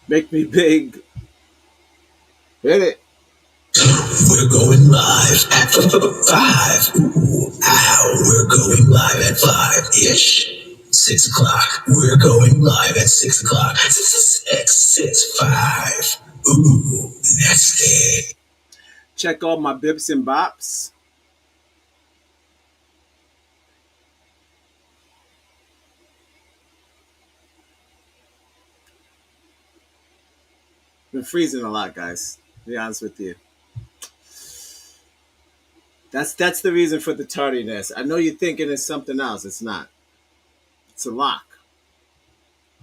Make me big. Hit it. We're going live at 5. Ooh, ow. We're going live at 5-ish. 6 o'clock. We're going live at 6 o'clock. 5. Ooh, that's it. Check all my bips and bops. Been freezing a lot, guys. To be honest with you. That's the reason for the tardiness. I know you're thinking it's something else. It's not. It's a lock.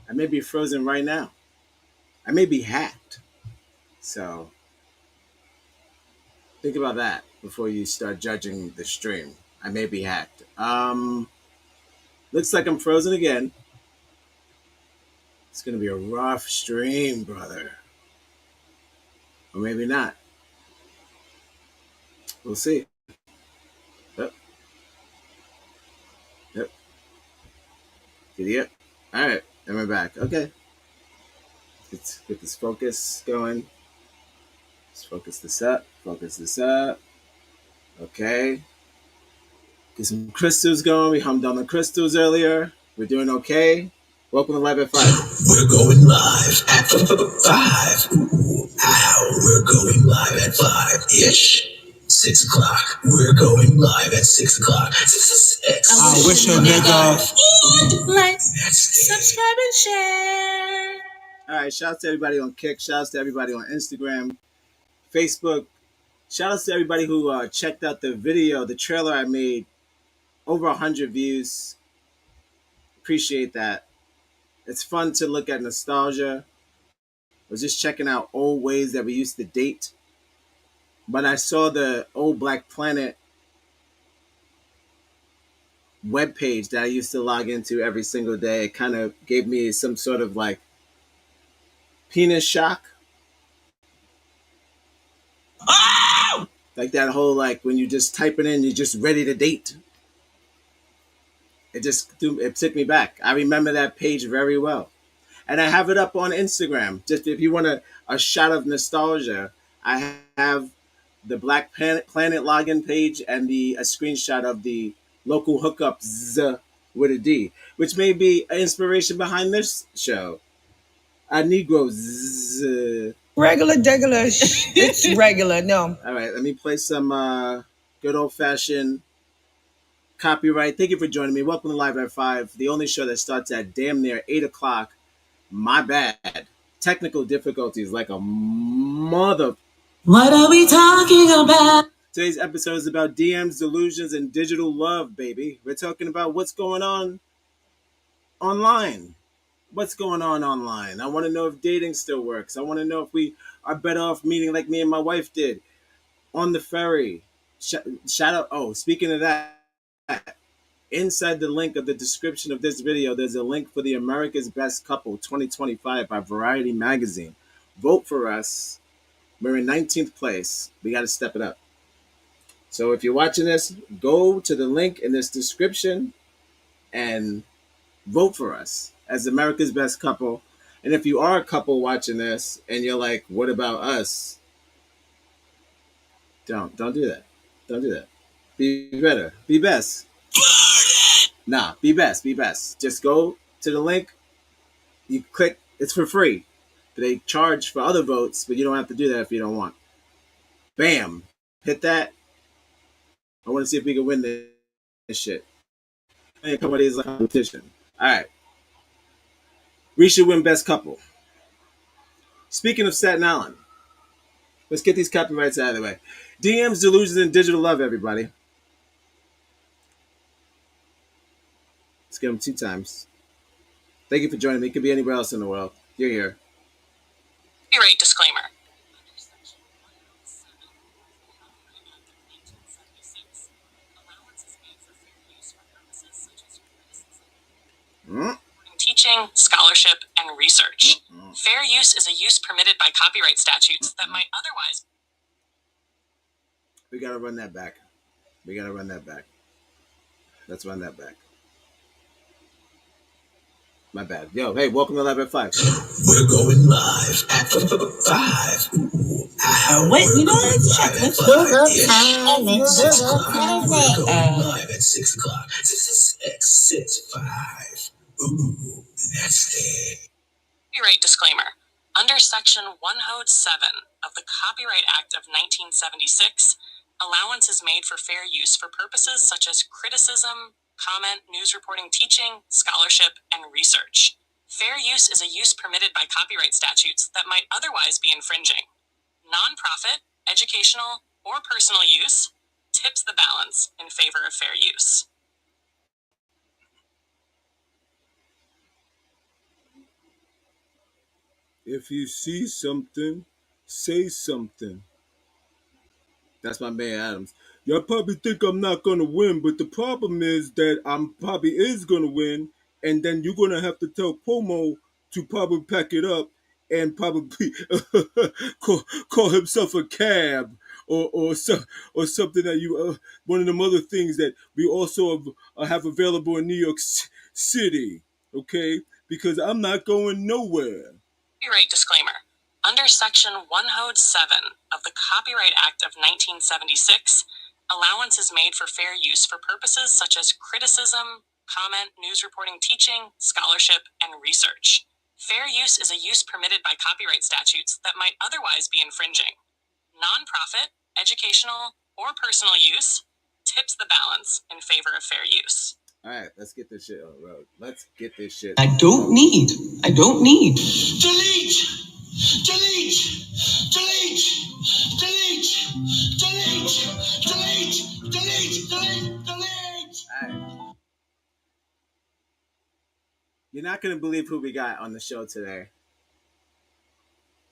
I may be frozen right now. I may be hacked. So think about that before you start judging the stream. I may be hacked. Looks like I'm frozen again. It's gonna be a rough stream, brother. Or maybe not. We'll see. Yep. Yep. Yep. All right. And we're back. Okay. Let's get this focus going. Let's focus this up. Focus this up. Okay. Get some crystals going. We hummed on the crystals earlier. We're doing okay. Welcome to Live at 5. We're going live at 5. Ooh, ow. We're going live at 5-ish. 6 o'clock. We're going live at 6 o'clock. I wish a nigga like, subscribe, and share. All right. Shout out to everybody on Kick. Shout out to everybody on Instagram, Facebook. Shout out to everybody who checked out the video, the trailer I made. Over 100 views. Appreciate that. It's fun to look at nostalgia. I was just checking out old ways that we used to date. But I saw the old Black Planet webpage that I used to log into every single day. It kind of gave me some sort of like penis shock. Oh! Like that whole like when you just type it in, you're just ready to date. It took me back. I remember that page very well. And I have it up on Instagram. Just if you want a shot of nostalgia, I have the Black Planet login page and a screenshot of the local hookups with a D, which may be an inspiration behind this show. A Negroes. regular degular. It's regular. No. All right, let me play some good old fashioned copyright. Thank you for joining me. Welcome to Live at 5, the only show that starts at damn near 8 o'clock. My bad. Technical difficulties like a mother. What are we talking about? Today's episode is about DMs, delusions, and digital love, baby. We're talking about what's going on online. What's going on online? I want to know if dating still works. I want to know if we are better off meeting like me and my wife did on the ferry. Shout out. Oh, speaking of that, inside the link of the description of this video, there's a link for the America's Best Couple 2025 by Variety Magazine. Vote for us. We're in 19th place. We got to step it up. So if you're watching this, go to the link in this description and vote for us as America's Best Couple. And if you are a couple watching this and you're like, what about us? Don't do that. Don't do that. Be better. Be best. Nah, be best. Be best. Just go to the link. You click. It's for free. They charge for other votes, but you don't have to do that if you don't want. Bam. Hit that. I want to see if we can win this shit. And a couple of days of competition. All right. We should win Best Couple. Speaking of Staten Island, let's get these copyrights out of the way. DM's Delusions Digital Love, everybody. Let's get them 2 times. Thank you for joining me. It could be anywhere else in the world. You're here. Copyright disclaimer. Teaching, scholarship, and research. Fair use is a use permitted by copyright statutes that might otherwise. We gotta run that back. We gotta run that back. Let's run that back. My bad. Yo, hey, welcome to Live at 5. We're going live at 5. Ooh, Wait, we're you know going what? live at Google 5-ish. time. It's 6 Google o'clock. time. We're going live at 6 o'clock. 6, 5. Ooh, that's it. Copyright disclaimer. Under Section 107 of the Copyright Act of 1976, allowance is made for fair use for purposes such as criticism, comment, news reporting, teaching, scholarship, and research. Fair use is a use permitted by copyright statutes that might otherwise be infringing. Nonprofit, educational, or personal use tips the balance in favor of fair use. If you see something, say something. That's my man Adams. Y'all probably think I'm not gonna win, but the problem is that I'm probably is gonna win, and then you're gonna have to tell Pomo to probably pack it up and probably call himself a cab or something that you one of them other things that we also have available in New York City. Okay, because I'm not going nowhere. Copyright disclaimer. Under Section 107 of the Copyright Act of 1976, allowance is made for fair use for purposes such as criticism, comment, news reporting, teaching, scholarship, and research. Fair use is a use permitted by copyright statutes that might otherwise be infringing. Nonprofit, educational, or personal use tips the balance in favor of fair use. All right, let's get this shit on the road. Let's get this shit. I don't need. Delete! Delete! Delete! Delete! Delete! Delete! All right. You're not going to believe who we got on the show today.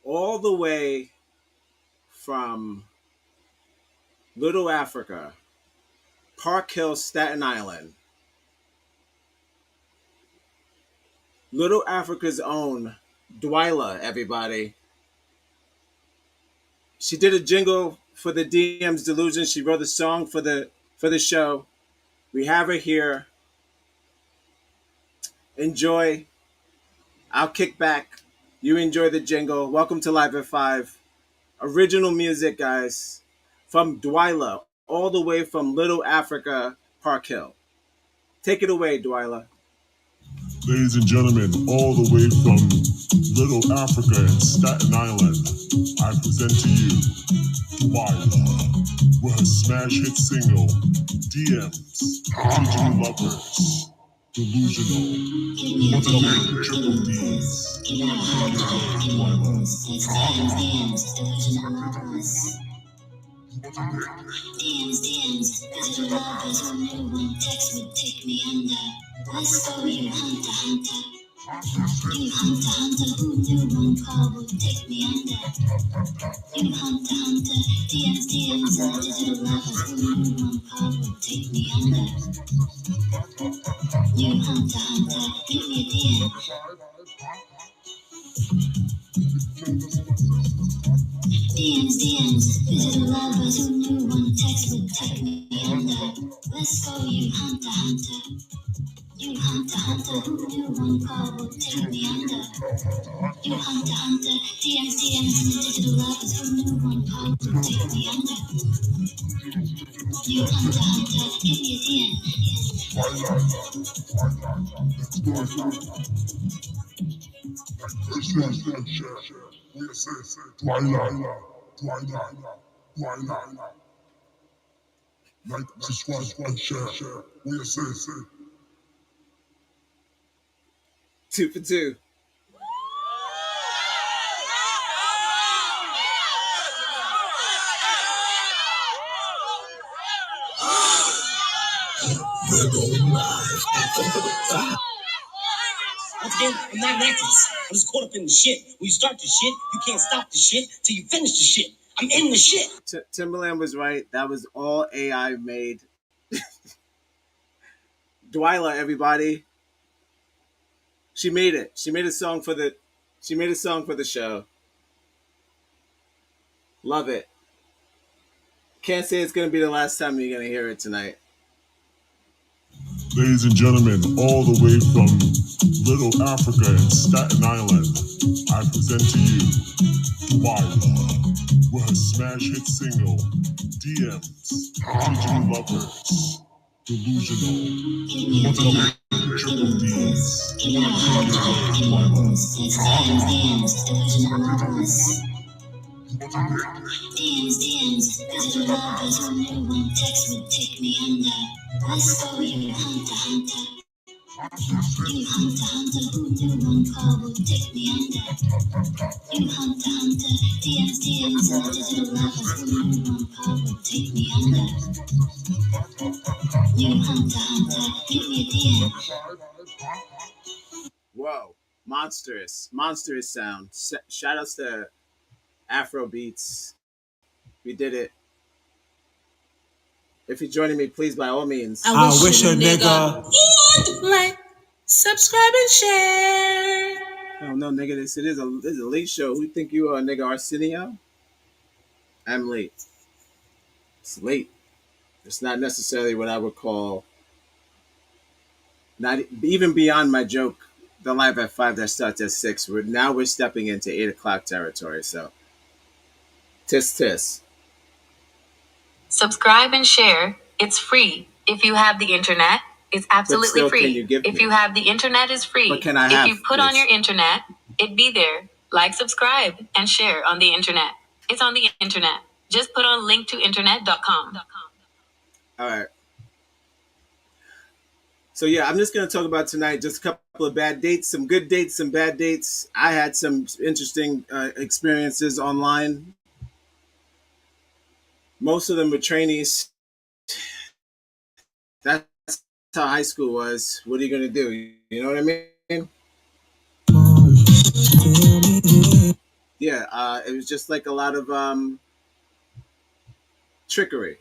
All the way from Little Africa, Park Hill, Staten Island. Little Africa's own Dwyla, everybody. She did a jingle for the DM's Delusions. She wrote a song for the show. We have her here. Enjoy. I'll kick back. You enjoy the jingle. Welcome to Live at 5. Original music, guys. From Dwyla, all the way from Little Africa, Park Hill. Take it away, Dwyla. Ladies and gentlemen, all the way from Little Africa and Staten Island, I present to you Dwyla with her smash hit single, DM's Digital Lovers, Delusional, Triple D's. DM's, digital lovers, a new one text would take me under. Let's go, you hunter, hunter. You hunter, hunter, who knew one call would take me under? You hunter, hunter, DM's, digital lovers, who knew one call would take me under? You hunter, hunter, give me a DM. DM's, digital lovers, who knew one text would take me under? Let's go, you hunter, hunter. You hunter, hunter, who knew one call would take me under? You hunter, hunter, DM's, digital lovers, who knew one call would take me under? You hunter, hunter, give me a DM. Like, subscribe, share. We say. 2 for 2. We're going live at 5. Once again, I'm not an actress. I'm just caught up in the shit. When you start the shit, you can't stop the shit till you finish the shit. I'm in the shit. Timberland was right. That was all AI made. Dwyla, everybody. She made it. She made a song for the show. Love it. Can't say it's gonna be the last time you're gonna hear it tonight. Ladies and gentlemen, all the way from Little Africa and Staten Island, I present to you Delilah with her smash hit single, DM's Digital Lovers, Delusional. Triple D's. DMs, digital lovers, who knew one text would take me under. Let's go, you hunter, hunter. You hunter, hunter, who knew one call would take me under. You hunter, hunter, DMs, digital lovers, who knew one call would take me under. You hunter, hunter, give me a DM. Whoa, monstrous sound. Shout outs to Afro Beats. We did it. If you're joining me, please, by all means. I wish a nigga would like, subscribe, and share. Oh no, nigga, this is a late show. Who think you are, nigga? Arsenio? I'm late. It's late. It's not necessarily what I would call, not even beyond my joke, the live at 5 that starts at 6. We're stepping into 8 o'clock territory. So, tis. Subscribe and share. It's free. If you have the internet, it's absolutely still, free. can you give If me? you have the internet, it's free. What can I if have, you put please? on your internet, it'd be there. Like, subscribe, and share on the internet. It's on the internet. Just put on linktointernet.com. All right. So yeah, I'm just going to talk about tonight just a couple of bad dates, some good dates, some bad dates. I had some interesting experiences online. Most of them were trainees. That's how high school was. What are you going to do? You know what I mean? Yeah, it was just like a lot of trickery.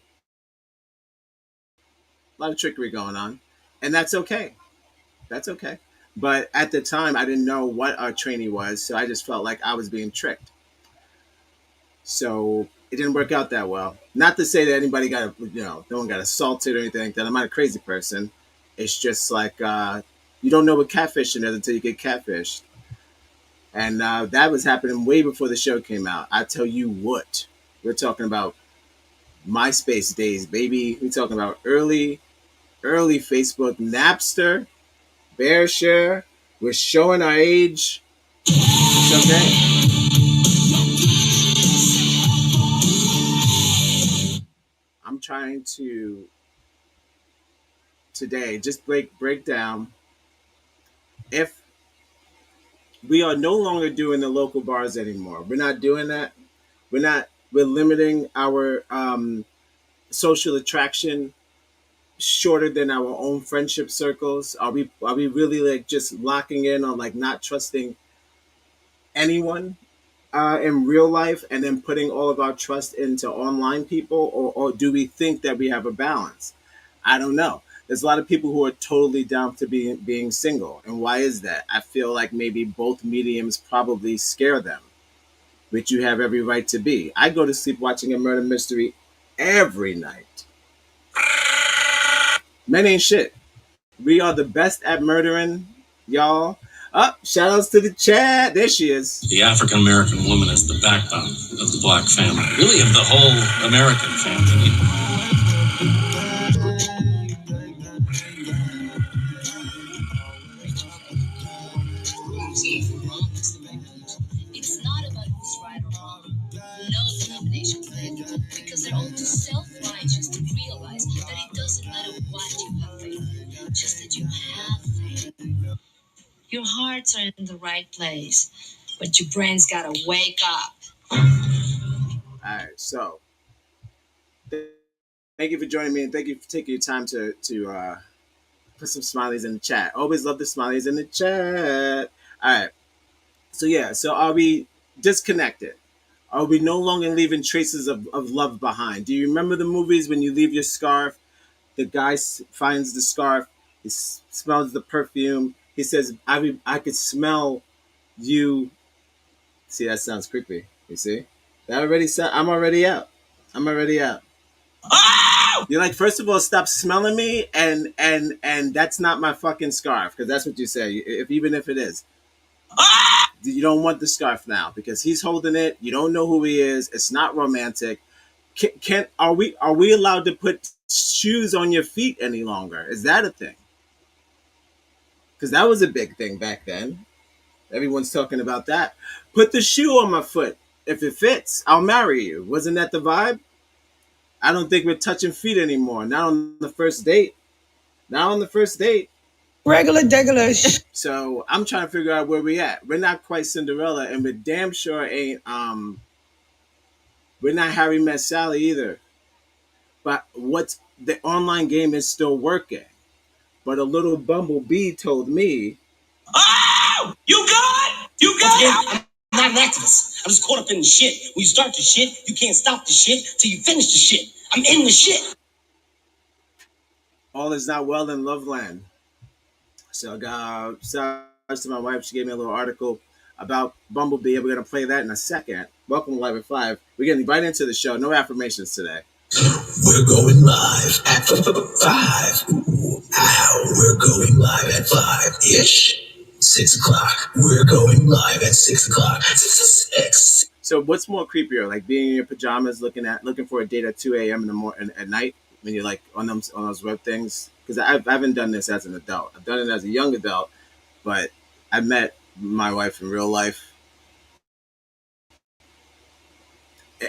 A lot of trickery going on. And that's okay. That's okay. But at the time, I didn't know what a trainee was, so I just felt like I was being tricked. So it didn't work out that well. Not to say that anybody got, no one got assaulted or anything like that. I'm not a crazy person. It's just like you don't know what catfishing is until you get catfished. And that was happening way before the show came out. I tell you what, we're talking about MySpace days, baby. We're talking about early Facebook, Napster, BearShare. We're showing our age. It's okay. I'm trying to today just break down if we are no longer doing the local bars anymore. We're not doing that. We're limiting our social attraction shorter than our own friendship circles. Are we really like just locking in on like not trusting anyone in real life and then putting all of our trust into online people, or do we think that we have a balance? I don't know. There's a lot of people who are totally down to being single, and why is that? I feel like maybe both mediums probably scare them, which you have every right to be. I go to sleep watching a murder mystery every night. Men ain't shit. We are the best at murdering, y'all. Shout outs to the chat. There she is. The African American woman is the backbone of the black family, really of the whole American family. It's not about who's right or wrong. No denomination can, because they're all too self-righteous to realize that it doesn't matter what you have faith, just that you have faith. Your hearts are in the right place, but your brain's gotta wake up. All right, so thank you for joining me, and thank you for taking your time to put some smileys in the chat. Always love the smileys in the chat. All right, so yeah, so are we disconnected? Are we no longer leaving traces of love behind? Do you remember the movies when you leave your scarf? The guy finds the scarf. He smells the perfume. He says, I could smell you. See, that sounds creepy. You see? That already I'm already out. I'm already out. You're like, first of all, stop smelling me, and that's not my fucking scarf, because that's what you say. If even if it is, you don't want the scarf now because he's holding it. You don't know who he is. It's not romantic. Can are we allowed to put shoes on your feet any longer? Is that a thing? Because that was a big thing back then. Everyone's talking about that. Put the shoe on my foot. If it fits, I'll marry you. Wasn't that the vibe? I don't think we're touching feet anymore. Not on the first date. Not on the first date. Regular degular So I'm trying to figure out where we at. We're not quite Cinderella, and we damn sure ain't we're not Harry Met Sally either. But what's the online game is still working. But a little bumblebee told me, Oh! You good? You good? Again, I'm not an activist. I'm just caught up in the shit. When you start the shit, you can't stop the shit till you finish the shit. I'm in the shit. all is not well in Loveland. So shout out to my wife. She gave me a little article about Bumblebee. We're going to play that in a second. Welcome to Live at 5. We're getting right into the show. No affirmations today. We're going live at 5. Ooh, ow, we're going live at 5-ish. 6 o'clock. We're going live at 6 o'clock. 6. So what's more creepier, like being in your pajamas looking for a date at 2 a.m. in the morning at night when you're like on those web things? Because I haven't done this as an adult. I've done it as a young adult, but I met my wife in real life.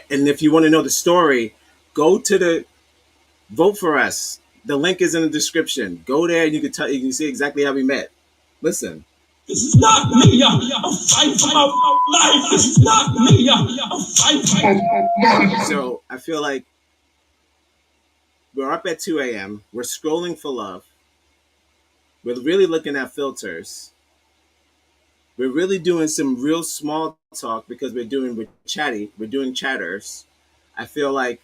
And if you want to know the story, go to the Vote for Us. The link is in the description. Go there and you can see exactly how we met. Listen. This is not me. I'm fighting for my life. This is not me. I'm fighting. So I feel like we're up at 2 a.m. We're scrolling for love. We're really looking at filters. We're really doing some real small talk because we're doing chatters. I feel like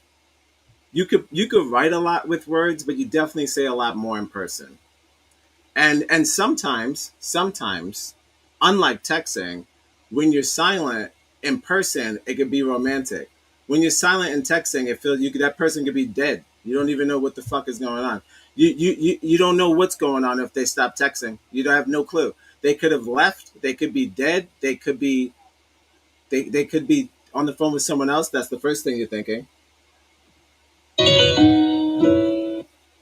you could write a lot with words, but you definitely say a lot more in person. And sometimes, unlike texting, when you're silent in person, it could be romantic. When you're silent in texting, it feels that person could be dead. You don't even know what the fuck is going on. You don't know what's going on if they stop texting. You don't have no clue. They could have left. They could be dead. They could be on the phone with someone else. That's the first thing you're thinking.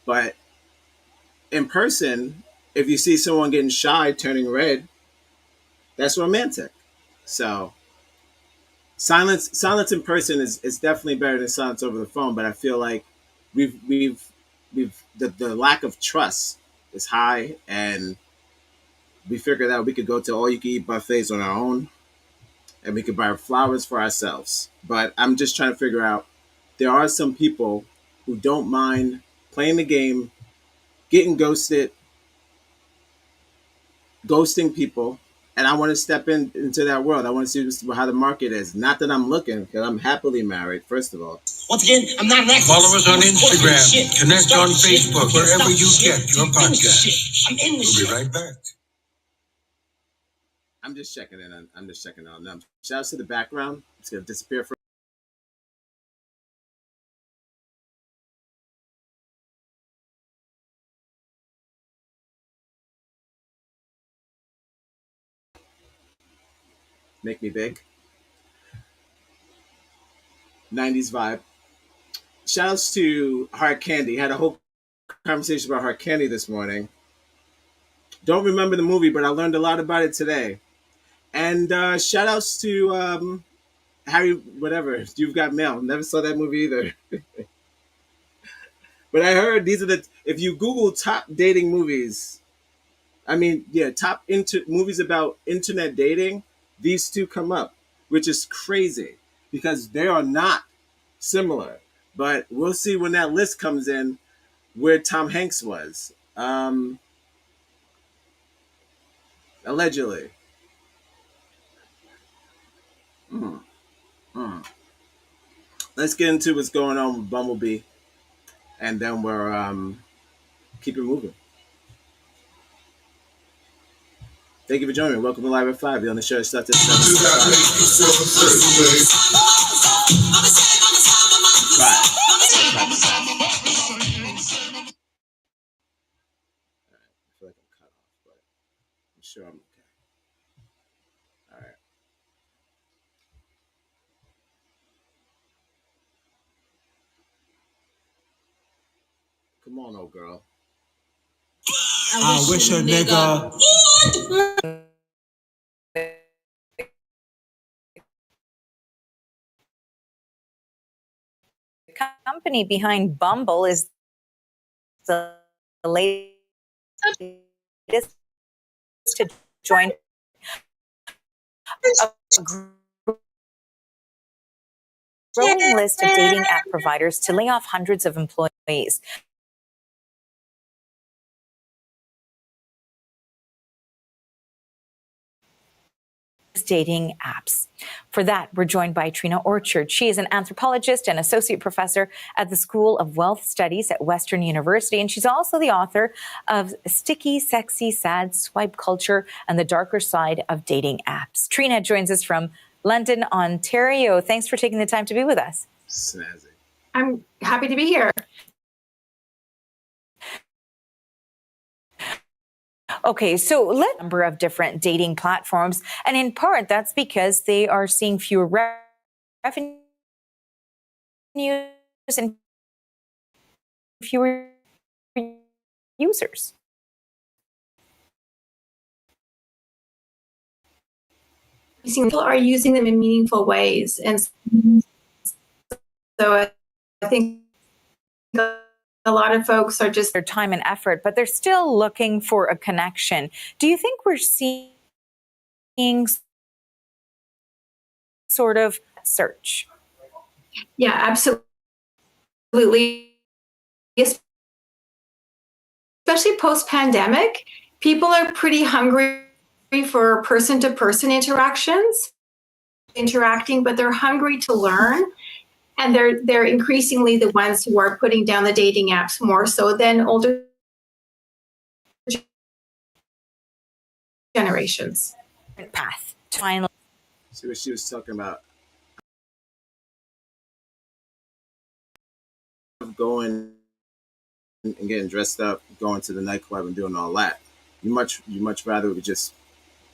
But in person, if you see someone getting shy, turning red, that's romantic. So silence in person is definitely better than silence over the phone. But I feel like we've the lack of trust is high, and we figured out we could go to all you can eat buffets on our own, and we could buy flowers for ourselves. But I'm just trying to figure out, there are some people who don't mind playing the game, getting ghosting people, and I want to step into that world. I want to see how the market is. Not that I'm looking, because I'm happily married, first of all. Once again, I'm not an activist. Follow us on Instagram. Connect on Facebook. Wherever you get your podcast. I'm in the We'll shit. be right back. I'm just checking on them. Shout out to the background. It's going to disappear for Make Me Big. 90s vibe. Shout outs to Hard Candy. Had a whole conversation about Hard Candy this morning. Don't remember the movie, but I learned a lot about it today. And shout outs to Harry, whatever. You've Got Mail. Never saw that movie either. But I heard these are if you Google top dating movies, top movies about internet dating, these two come up, which is crazy because they are not similar. But we'll see when that list comes in where Tom Hanks was. Allegedly. Let's get into what's going on with Bumblebee, and then we're keep it moving. Thank you for joining me. Welcome to Live at 5. You're on the show. It starts at 7. Right. sure I'm okay. All right. Come on, old girl. I wish a nigga. Company behind Bumble is the latest to join a growing list of dating app providers to lay off hundreds of employees. Dating apps. For that, we're joined by Trina Orchard. She is an anthropologist and associate professor at the School of Wealth Studies at Western University, and she's also the author of Sticky, Sexy, Sad Swipe Culture and the Darker Side of Dating Apps. Trina joins us from London, Ontario. Thanks for taking the time to be with us. Snazzy. I'm happy to be here. Okay, so let number of different dating platforms, and in part that's because they are seeing fewer revenues and fewer users. People are using them in meaningful ways, and so I think a lot of folks are just their time and effort, but they're still looking for a connection. Do you think we're seeing sort of search? Yeah, absolutely. Especially post-pandemic, people are pretty hungry for person-to-person interacting, but they're hungry to learn. And they're increasingly the ones who are putting down the dating apps more so than older generations. Path to finally. See what she was talking about. Going and getting dressed up, going to the nightclub and doing all that. You much rather would just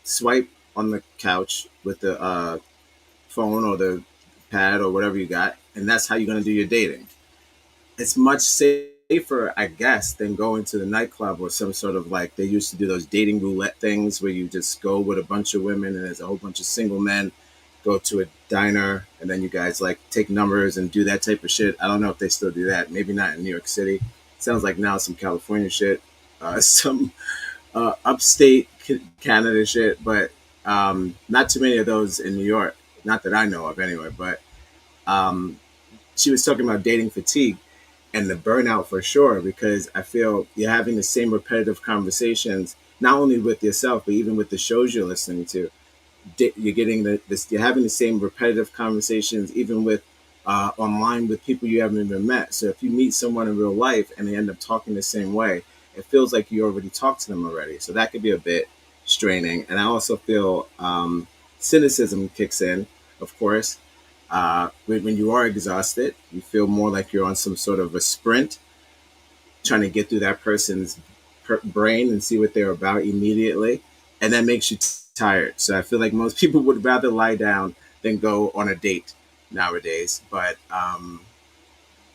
swipe on the couch with the phone or the pad or whatever you got, and that's how you're gonna do your dating. It's much safer, I guess, than going to the nightclub or some sort of like they used to do those dating roulette things where you just go with a bunch of women and there's a whole bunch of single men go to a diner and then you guys like take numbers and do that type of shit. I don't know if they still do that. Maybe not in New York City. Sounds like now some California shit, some upstate Canada shit, but not too many of those in New York. Not that I know of, anyway. But um, she was talking about dating fatigue and the burnout for sure, because I feel you're having the same repetitive conversations, not only with yourself, but even with the shows you're listening to. You're getting you're having the same repetitive conversations, even with online with people you haven't even met. So if you meet someone in real life and they end up talking the same way, it feels like you already talked to them already. So that could be a bit straining. And I also feel cynicism kicks in, of course. When you are exhausted, you feel more like you're on some sort of a sprint, trying to get through that person's brain and see what they're about immediately. And that makes you tired. So I feel like most people would rather lie down than go on a date nowadays. But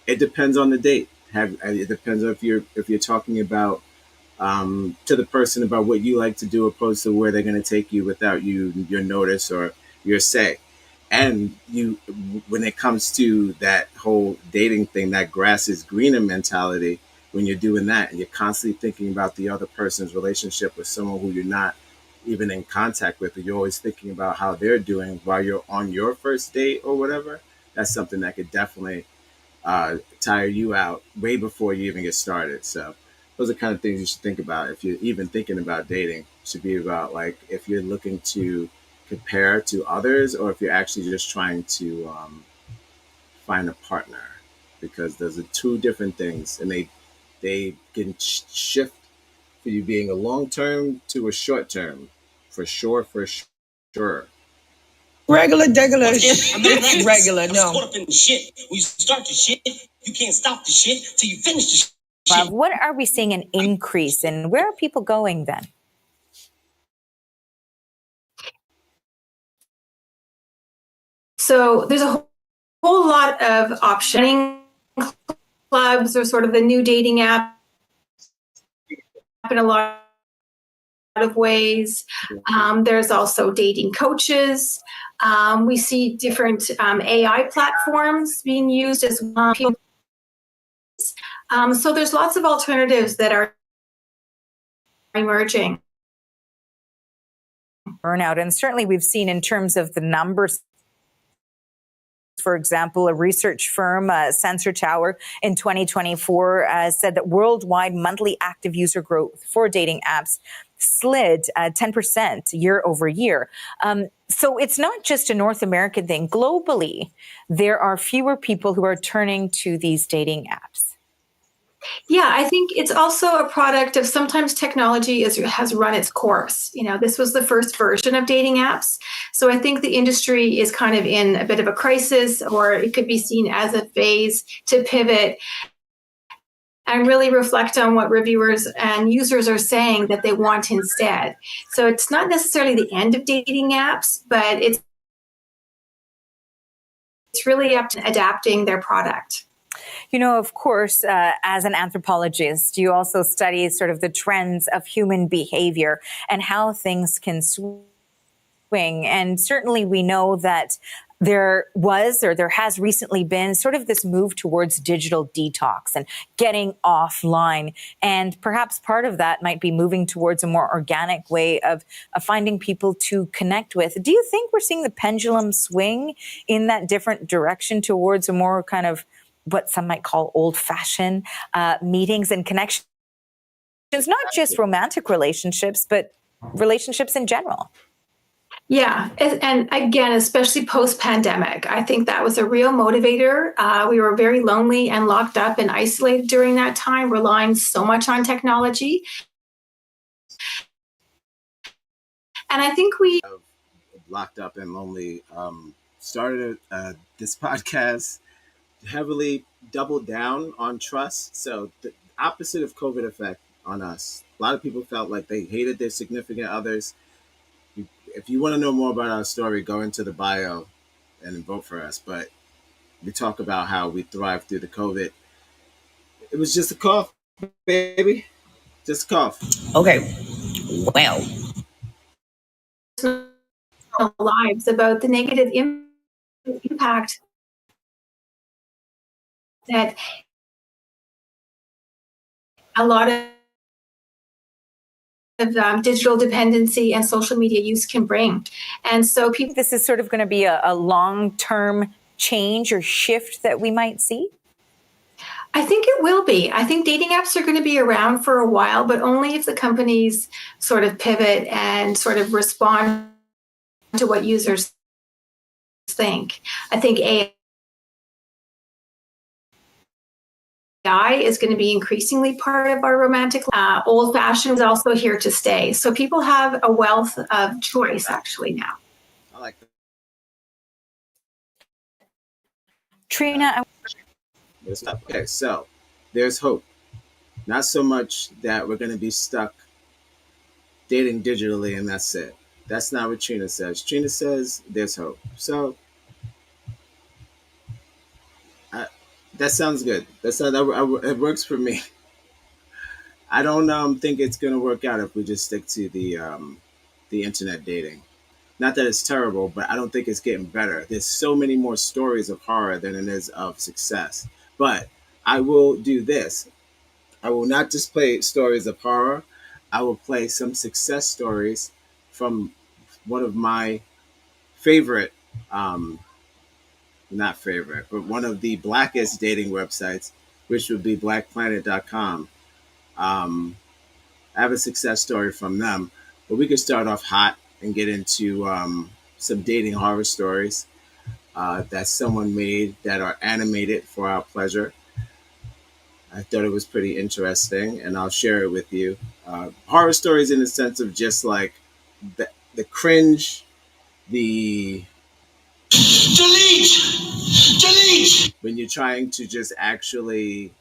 it depends on the date. It depends on if you're talking about to the person about what you like to do, opposed to where they're going to take you without your notice or your say. And when it comes to that whole dating thing, that grass is greener mentality, when you're doing that and you're constantly thinking about the other person's relationship with someone who you're not even in contact with, or you're always thinking about how they're doing while you're on your first date or whatever, that's something that could definitely tire you out way before you even get started. So those are kind of things you should think about if you're even thinking about dating. It should be about like if you're looking to compare to others or if you're actually just trying to find a partner, because those are two different things and they can shift for you being a long term to a short term, for sure. Regular, degular, it's regular, no. Caught up in the shit. When you start the shit, you can't stop the shit till you finish the shit. What are we seeing an increase in? Where are people going then? So there's a whole lot of options. Clubs are sort of the new dating app in a lot of ways. There's also dating coaches. We see different AI platforms being used as well. So there's lots of alternatives that are emerging. Burnout, and certainly we've seen in terms of the numbers. For example, a research firm, Sensor Tower, in 2024 said that worldwide monthly active user growth for dating apps slid 10% year over year. So it's not just a North American thing. Globally, there are fewer people who are turning to these dating apps. Yeah, I think it's also a product of sometimes technology has run its course. You know, this was the first version of dating apps. So I think the industry is kind of in a bit of a crisis, or it could be seen as a phase to pivot and really reflect on what reviewers and users are saying that they want instead. So it's not necessarily the end of dating apps, but it's really up to adapting their product. You know, of course, as an anthropologist, you also study sort of the trends of human behavior and how things can swing. And certainly we know that there has recently been sort of this move towards digital detox and getting offline. And perhaps part of that might be moving towards a more organic way of finding people to connect with. Do you think we're seeing the pendulum swing in that different direction towards a more kind of what some might call old-fashioned meetings and connections, not just romantic relationships, but relationships in general? Yeah. And again, especially post-pandemic, I think that was a real motivator. We were very lonely and locked up and isolated during that time, relying so much on technology. And I think we locked up and lonely started this podcast heavily doubled down on trust. So the opposite of COVID effect on us. A lot of people felt like they hated their significant others. If you want to know more about our story, go into the bio and vote for us. But we talk about how we thrived through the COVID. It was just a cough, baby. Just a cough. Okay. Well. lives about the negative impact that a lot of digital dependency and social media use can bring. And so people, this is sort of going to be a long-term change or shift that we might see? I think it will be. I think dating apps are going to be around for a while, but only if the companies sort of pivot and sort of respond to what users think. I think AI is going to be increasingly part of our romantic. Old-fashioned is also here to stay. So people have a wealth of choice actually now. I like that. Trina. Okay, so there's hope. Not so much that we're going to be stuck dating digitally and that's it. That's not what Trina says. Trina says there's hope. So that sounds good. It works for me. I don't think it's going to work out if we just stick to the internet dating. Not that it's terrible, but I don't think it's getting better. There's so many more stories of horror than it is of success. But I will do this. I will not just play stories of horror. I will play some success stories from one of my favorite, not favorite, but one of the blackest dating websites, which would be blackplanet.com. I have a success story from them, but we could start off hot and get into some dating horror stories that someone made that are animated for our pleasure. I thought it was pretty interesting, and I'll share it with you. Horror stories in the sense of just like the cringe, the delete when you're trying to just actually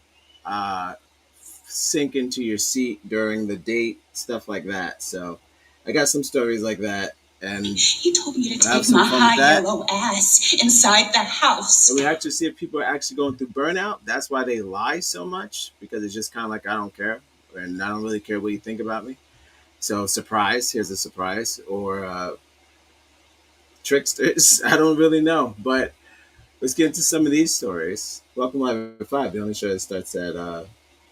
uh, sink into your seat during the date, stuff like that. So I got some stories like that, And He told me to have take some my fun with high that. yellow ass inside the house. And we actually see if people are actually going through burnout. That's why they lie so much, because it's just kind of like, I don't care. And I don't really care what you think about me. So, surprise, here's a surprise. Or tricksters. I don't really know. But let's get into some of these stories. Welcome Live at 5. The only show that starts at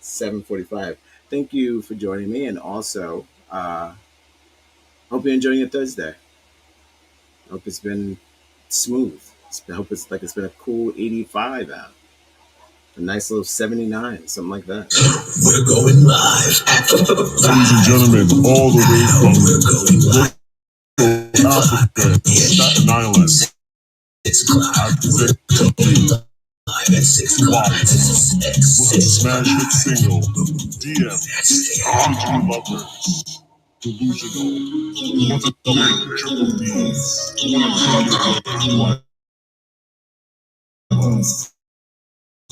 7:45. Thank you for joining me. And also, hope you're enjoying your Thursday. Hope it's been smooth. I hope it's been a cool 85 out. A nice little 79, something like that. We're going live at Ladies and gentlemen, all the way from Little Africa, Staten Island. 6 o'clock. I present We're going live at 6 o'clock. with a smash hit single, DM's Digital Lovers, Delusional. Once again, triple D's.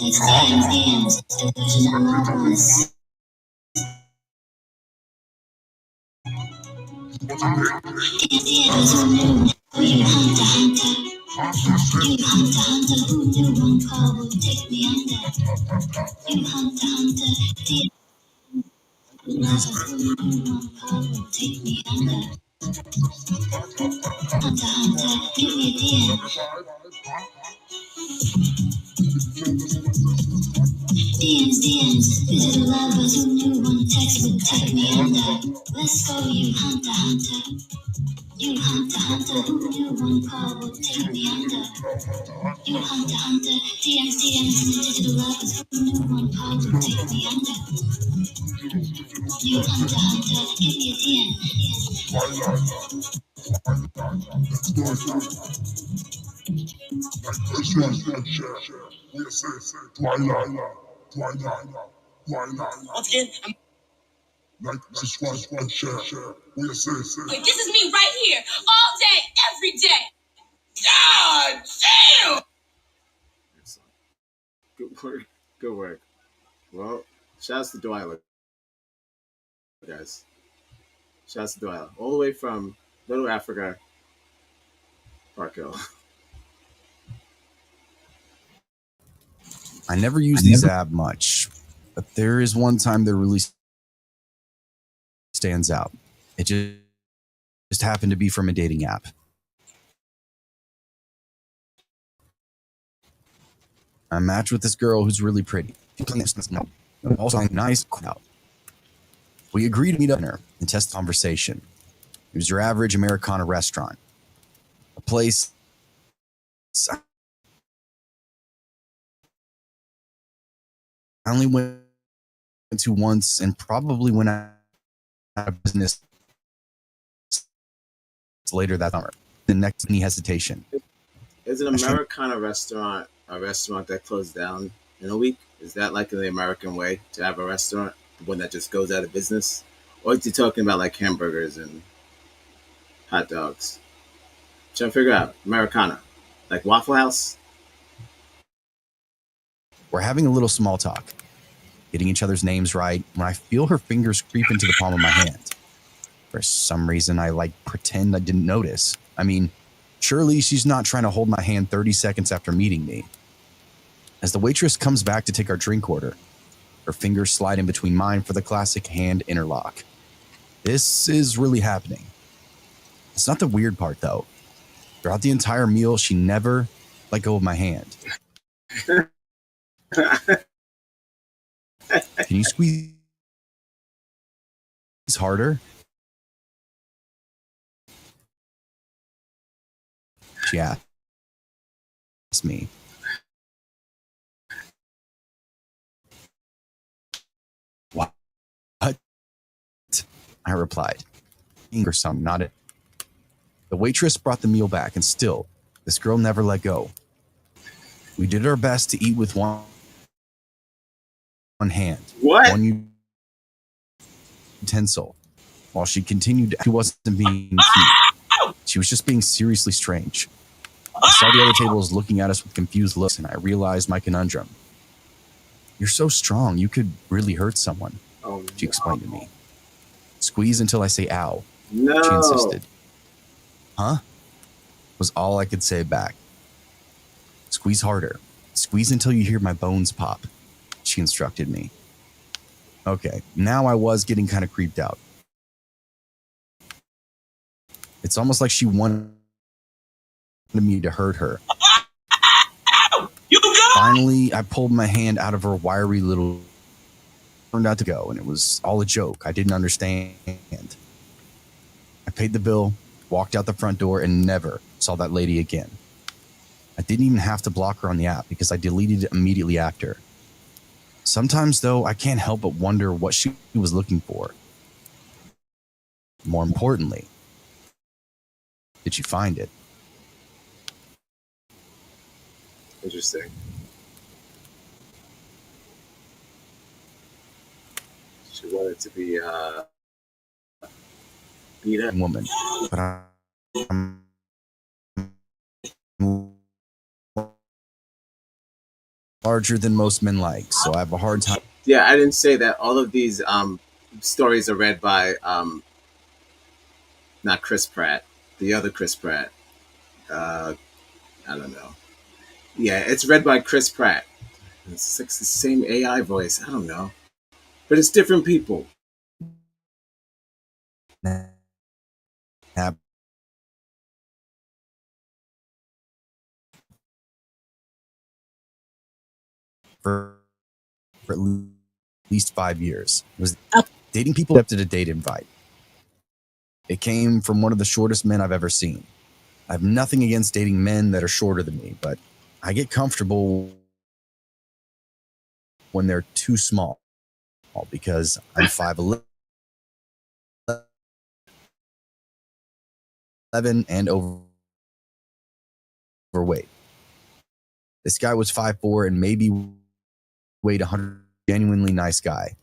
It's DM's Delusions Digital Love. Oh, you hunter, hunter. You hunter, hunter. Who knew one call would take me under? You hunter, hunter. DM's Who knew one call would take me under? Hunter, hunter. Give me a DM. DM's Digital Lovers. Who knew one text would take me under? Let's go, you hunter, hunter. You hunter, hunter, who knew one call would take me under? You hunter, hunter, DM's Digital Lovers, who knew one call would take me under? You hunter, hunter, give me a DM. Once again, I'm Like, subscribe, share. What you say? like, this is me right here, all day, every day. God damn! Excellent. Good work. Good work. Well, shouts to Dwyla, guys. Shouts to Dwyla. All the way from Little Africa, Park Hill. I never use these app much, but there is one time that really stands out. It just happened to be from a dating app. I matched with this girl who's really pretty. Also nice crowd. We agreed to meet up in her and test conversation. It was your average Americana restaurant. A place I only went to once and probably went out of business later that summer. The next any hesitation. Is an Americana restaurant a restaurant that closed down in a week? Is that like the American way to have a restaurant? The one that just goes out of business? Or is he talking about like hamburgers and hot dogs? Trying to figure out. Americana. Like Waffle House? We're having a little small talk, getting each other's names right, when I feel her fingers creep into the palm of my hand. For some reason, I pretend I didn't notice. I mean, surely she's not trying to hold my hand 30 seconds after meeting me. As the waitress comes back to take our drink order, her fingers slide in between mine for the classic hand interlock. This is really happening. It's not the weird part, though. Throughout the entire meal, she never let go of my hand. Can you squeeze harder? She asked me. What? I replied. Or some, not it. The waitress brought the meal back, and still, this girl never let go. We did our best to eat with one hand. What? One utensil. While she continued, she wasn't being cute. She was just being seriously strange. I saw the other tables looking at us with confused looks, and I realized my conundrum. You're so strong, you could really hurt someone, she explained to me. Squeeze until I say ow, No. she insisted. Huh? Was all I could say back. Squeeze harder. Squeeze until you hear my bones pop, she instructed me. Okay, now I was getting kind of creeped out. It's almost like she wanted me to hurt her. Finally, I pulled my hand out of her wiry little... Turned out to go, and it was all a joke. I didn't understand. I paid the bill, walked out the front door, and never saw that lady again. I didn't even have to block her on the app because I deleted it immediately after. Sometimes, though, I can't help but wonder what she was looking for. More importantly, did she find it? Interesting. She wanted to be beat up. Woman. But I'm larger than most men like, so I have a hard time. Yeah, I didn't say that all of these stories are read by not Chris Pratt, the other Chris Pratt. I don't know. Yeah, it's read by Chris Pratt. It's like the same AI voice. I don't know, but it's different people. For at least 5 years. It was dating people accepted a date invite. It came from one of the shortest men I've ever seen. I have nothing against dating men that are shorter than me, but I get comfortable when they're too small because I'm 5'11" and overweight. This guy was 5'4" and maybe weighed 100. Genuinely nice guy.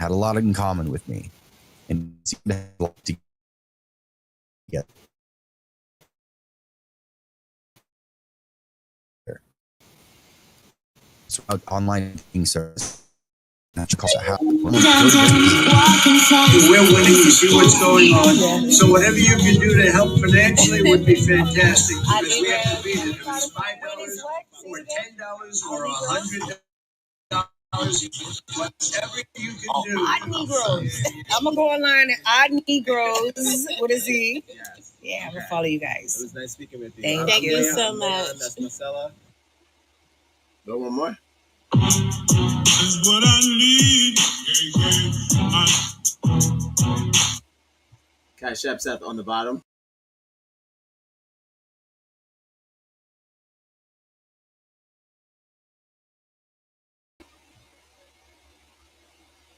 Had a lot in common with me. And seemed to have a lot to get. So online dating service. We're We're winning. You see what's going on. So whatever you can do to help financially would be fantastic. Because we have to beat it. If it's $5 or $10 or $100. Whatever you can do. Odd Negroes. I'm gonna go online and Odd Negroes. What is he? Yes. Yeah, I'm gonna follow you It guys. was nice speaking with you. Thank you so much. That's Marcella. Go one more. That's what I need. Cash App's up on the bottom.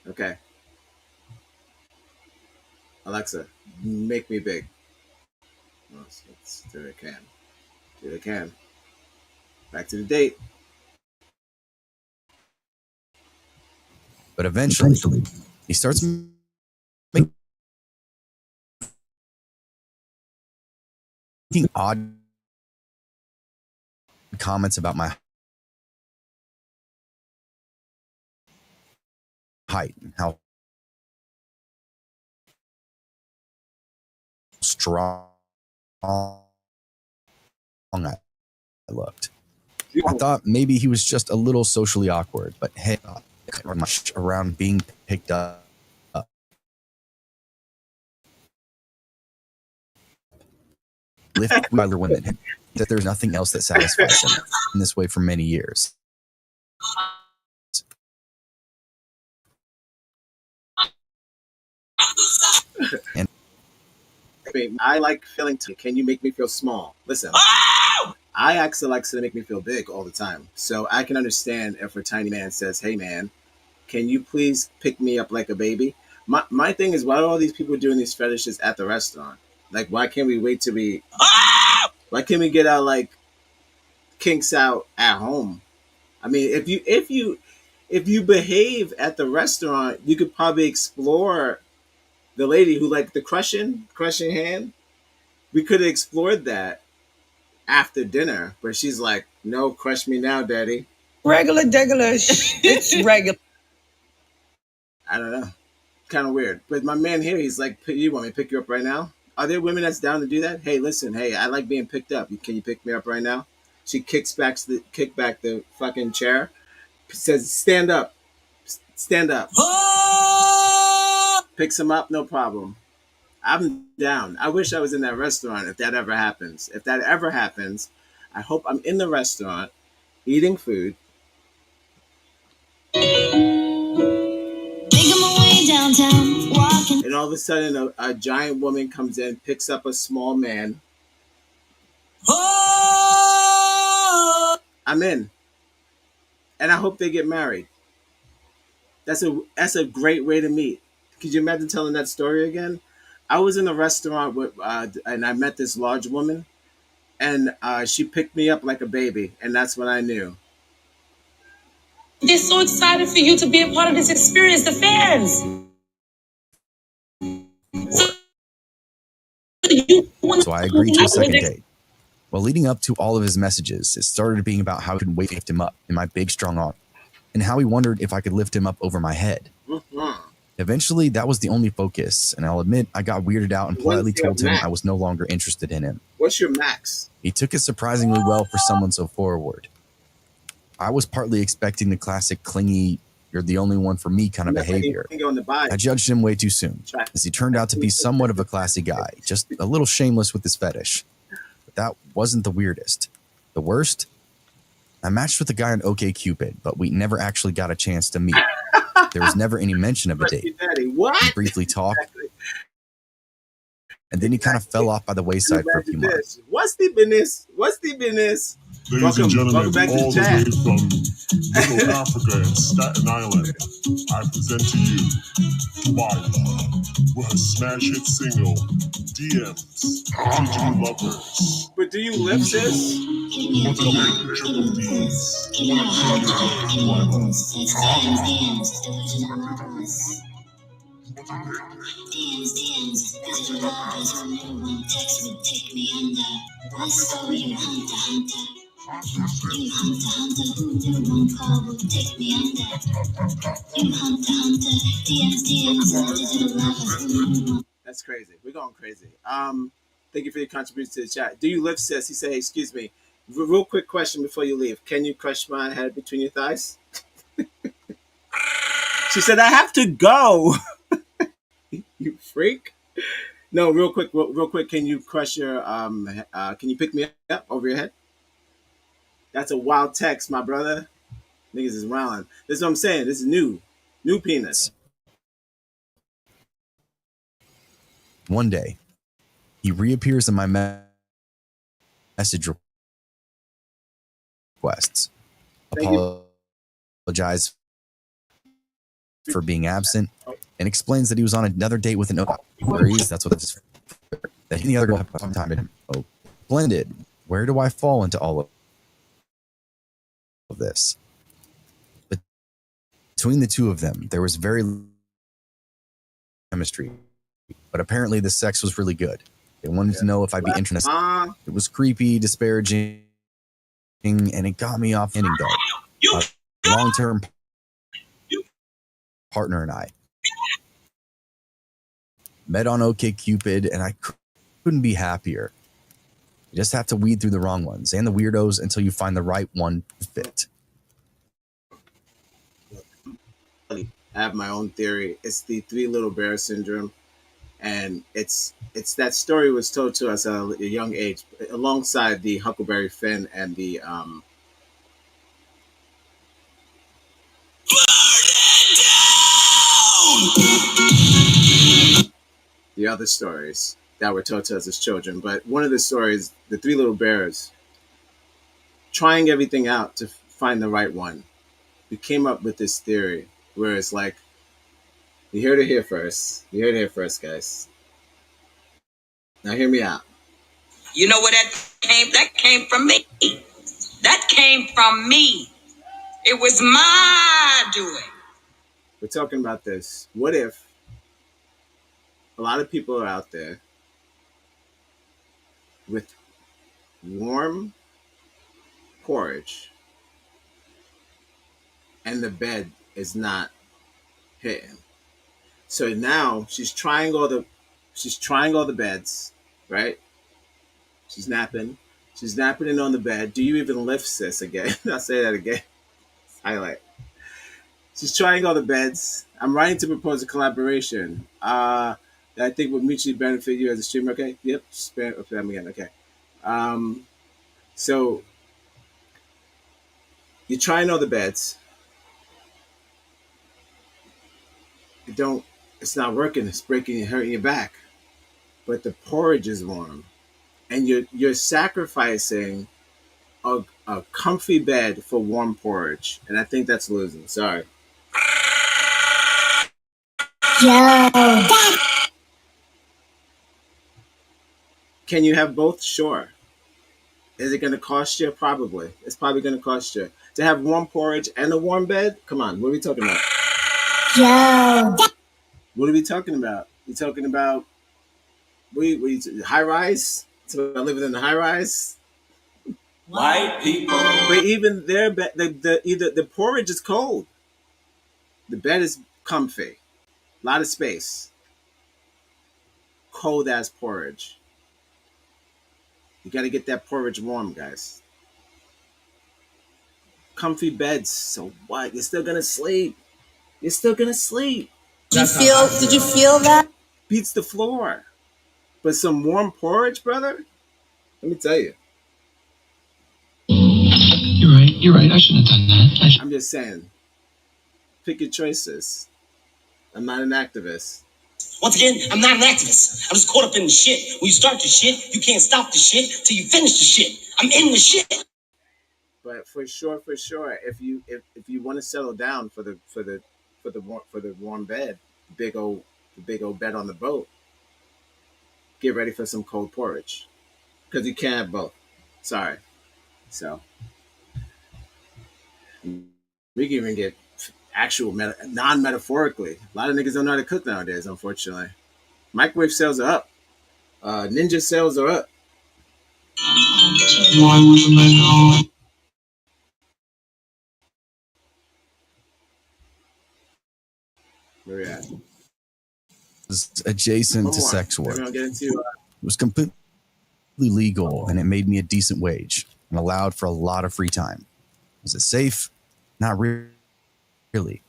Okay. Alexa, make me big. Let's do it can. Do it can. Back to the date. But eventually, he starts making odd comments about my height and how strong I looked. I thought maybe he was just a little socially awkward, but hey, much around being picked up. Lift by other women, that there's nothing else that satisfies him in this way for many years. And I like feeling. Can you make me feel small? Listen, I ask Alexa to make me feel big all the time, so I can understand if a tiny man says, "Hey, man, can you please pick me up like a baby?" My thing is, why are all these people doing these fetishes at the restaurant? Like, why can't we wait till we? Why can't we get our like kinks out at home? I mean, if you behave at the restaurant, you could probably explore the lady who like the crushing hand. We could have explored that after dinner, but she's like, "No, crush me now, daddy." Regular, it's regular. I don't know, kind of weird. But my man here, he's like, "You want me to pick you up right now?" Are there women that's down to do that? Hey, listen, hey, I like being picked up. Can you pick me up right now? She kick back the fucking chair, says, stand up, stand up. Picks him up, no problem. I'm down. I wish I was in that restaurant if that ever happens. If that ever happens, I hope I'm in the restaurant eating food. Making my way downtown, walking. And all of a sudden, a giant woman comes in, picks up a small man. I'm in. And I hope they get married. That's a great way to meet. Could you imagine telling that story again? I was in a restaurant with, and I met this large woman, and she picked me up like a baby, and that's when I knew. They're so excited for you to be a part of this experience, the fans. So I agreed to a second date. Well, leading up to all of his messages, it started being about how I couldn't wait to lift him up in my big, strong arm, and how he wondered if I could lift him up over my head. Mm-hmm. Eventually, that was the only focus, and I'll admit I got weirded out and politely told him I was no longer interested in him. What's your max? He took it surprisingly well for someone so forward. I was partly expecting the classic clingy, you're the only one for me kind of behavior. I judged him way too soon, as he turned out to be somewhat of a classy guy, just a little shameless with his fetish. But that wasn't the weirdest. The worst? I matched with a guy on OkCupid, but we never actually got a chance to meet. There was never any mention of a date. What? We briefly talked, and then he kind of fell off by the wayside for a few months. What's the business? What's the business? Ladies and gentlemen, welcome back all to the chat. way from Little Africa and Staten Island, I present to you Twyla with her smash hit single, DM's Digital Lovers. But do you live, sis? Triple D's. Give me a hug, give me a boost. It's DM's Delusions Digital Love is a new one. Text would take me under. Let's go, you hunter, hunter. You hunter, hunter, who knew one call would take me under? You hunter, hunter, DM's Digital Love is who knew one. That's crazy. We're going crazy. Thank you for your contribution to the chat. Do you live, sis? He said, hey, excuse me. Real quick question before you leave. Can you crush my head between your thighs? She said, I have to go. You freak. No, real quick. Can you crush your, can you pick me up over your head? That's a wild text, my brother. Niggas is wilding. This is what I'm saying. This is new penis. One day, he reappears in my message requests. Apologize for being absent, and explains that he was on another date with an worries. That's what it's that any other girl have some time in him. Oh, blended. Where do I fall into all of this? But between the two of them, there was very little chemistry, but apparently the sex was really good. They wanted to know if I'd be interested. It was creepy, disparaging, and it got me off ending though. Long-term partner and I met on OkCupid, and I couldn't be happier. You just have to weed through the wrong ones and the weirdos until you find the right one to fit. I have my own theory. It's the Three Little Bears syndrome, and it's that story was told to us at a young age, alongside the Huckleberry Finn and the other stories that were told to us as children. But one of the stories, the Three Little Bears, trying everything out to find the right one, we came up with this theory where it's like, you heard it here first. You heard it here first, guys. Now hear me out. You know where that came? That came from me. That came from me. It was my doing. We're talking about this. What if a lot of people are out there with warm porridge and the bed is not hitting? So now she's trying all the She's trying all the beds, right? She's napping. She's napping in on the bed. Do you even lift, sis? Again, I'll say that again. Highlight. She's trying all the beds. I'm writing to propose a collaboration. That I think would mutually benefit you as a streamer. Okay. Yep. Spam again. Okay. Um, so you're trying all the beds. It don't. It's not working. It's breaking and hurting your back. But the porridge is warm, and you're sacrificing a comfy bed for warm porridge, and I think that's losing. Sorry. Yo. Can you have both? Sure. Is it going to cost you? Probably. It's probably going to cost you to have warm porridge and a warm bed. Come on, what are we talking about? Yo. What are we talking about? You talking about high rise? So I living in the high rise. White people. But even their bed, either the porridge is cold, the bed is comfy, a lot of space, cold ass porridge. You got to get that porridge warm, guys. Comfy beds. So what? You're still gonna sleep. You're still gonna sleep. Did you feel that? Beats the floor. But some warm porridge, brother. Let me tell you. You're right. You're right. I shouldn't have done that. I'm just saying. Pick your choices. I'm not an activist. Once again, I'm not an activist. I'm just caught up in the shit. When you start the shit, you can't stop the shit till you finish the shit. I'm in the shit. But for sure, if you want to settle down for the warm bed, the big old bed on the boat, get ready for some cold porridge, because you can't have both. Sorry. So we can even get actual non-metaphorically. A lot of niggas don't know how to cook nowadays, unfortunately. Microwave sales are up. Ninja sales are up. Where we at? Was adjacent to sex work. Get into, It was completely legal, and it made me a decent wage and allowed for a lot of free time. Was it safe? Not really.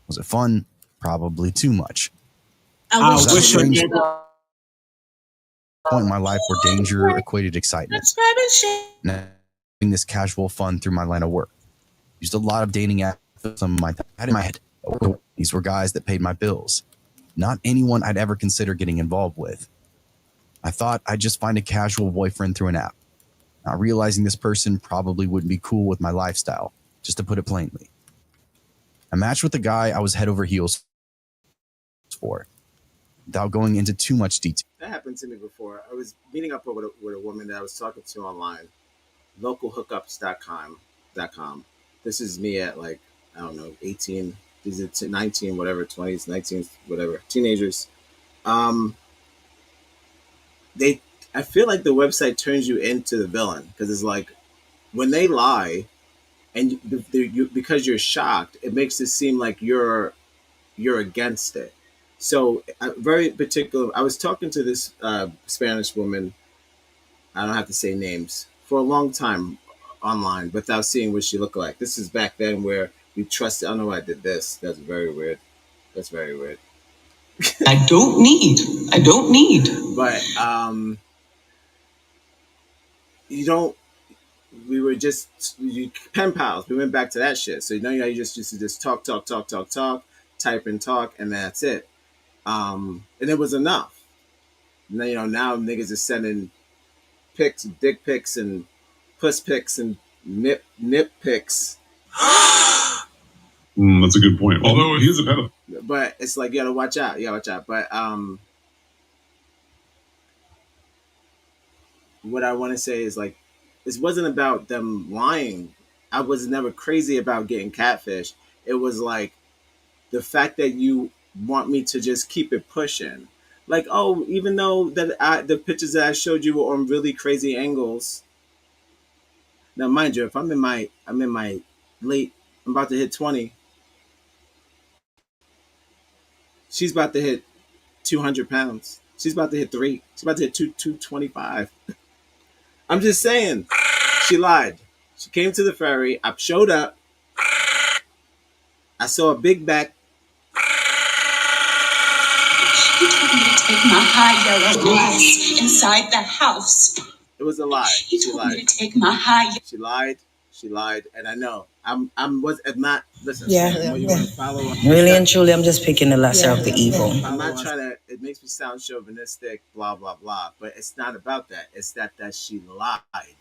Was it fun? Probably too much. I Was that a wish strange point in my life where danger equated excitement? And having this casual fun through my line of work. Used a lot of dating apps. Some of my had in my head. These were guys that paid my bills. Not anyone I'd ever consider getting involved with. I thought I'd just find a casual boyfriend through an app, not realizing this person probably wouldn't be cool with my lifestyle, just to put it plainly. I matched with the guy I was head over heels for, without going into too much detail. that happened to me before. I was meeting up with a woman that I was talking to online, localhookups.com. This is me at like, I don't know, 18, these are 19, whatever, 20s, 19s, whatever, teenagers. I feel like the website turns you into the villain, because it's like when they lie and because you're shocked, it makes it seem like you're against it. So very particular. I was talking to this Spanish woman. I don't have to say names, for a long time online without seeing what she looked like. This is back then where we trusted. I don't know why I did this. That's very weird. That's very weird. I don't need. But you don't. We were just pen pals. We went back to that shit. So you know, you just used to just talk, type and talk, and that's it. And it was enough. Now, now niggas are sending pics, dick pics, and puss pics, and nip pics. That's a good point. Although he is a pedophile. But it's like you gotta watch out. But what I want to say is, like, this wasn't about them lying. I was never crazy about getting catfish. It was like the fact that you want me to just keep it pushing. Like, oh, even though the pictures that I showed you were on really crazy angles. Now, mind you, if I'm in my late, I'm about to hit 20. She's about to hit 200 pounds. She's about to hit 3. She's about to hit 225. I'm just saying. She lied. She came to the ferry. I showed up. I saw a big back. She told me to take my high yellow dress inside the house. It was a lie. She told me to take my high. She lied. She lied, and I know I'm not. Listen, Yeah, Sam, yeah. follow up. Really and truly, I'm just picking the lesser of the evil. I'm not trying to. It makes me sound chauvinistic, blah blah blah. But it's not about that. It's that she lied,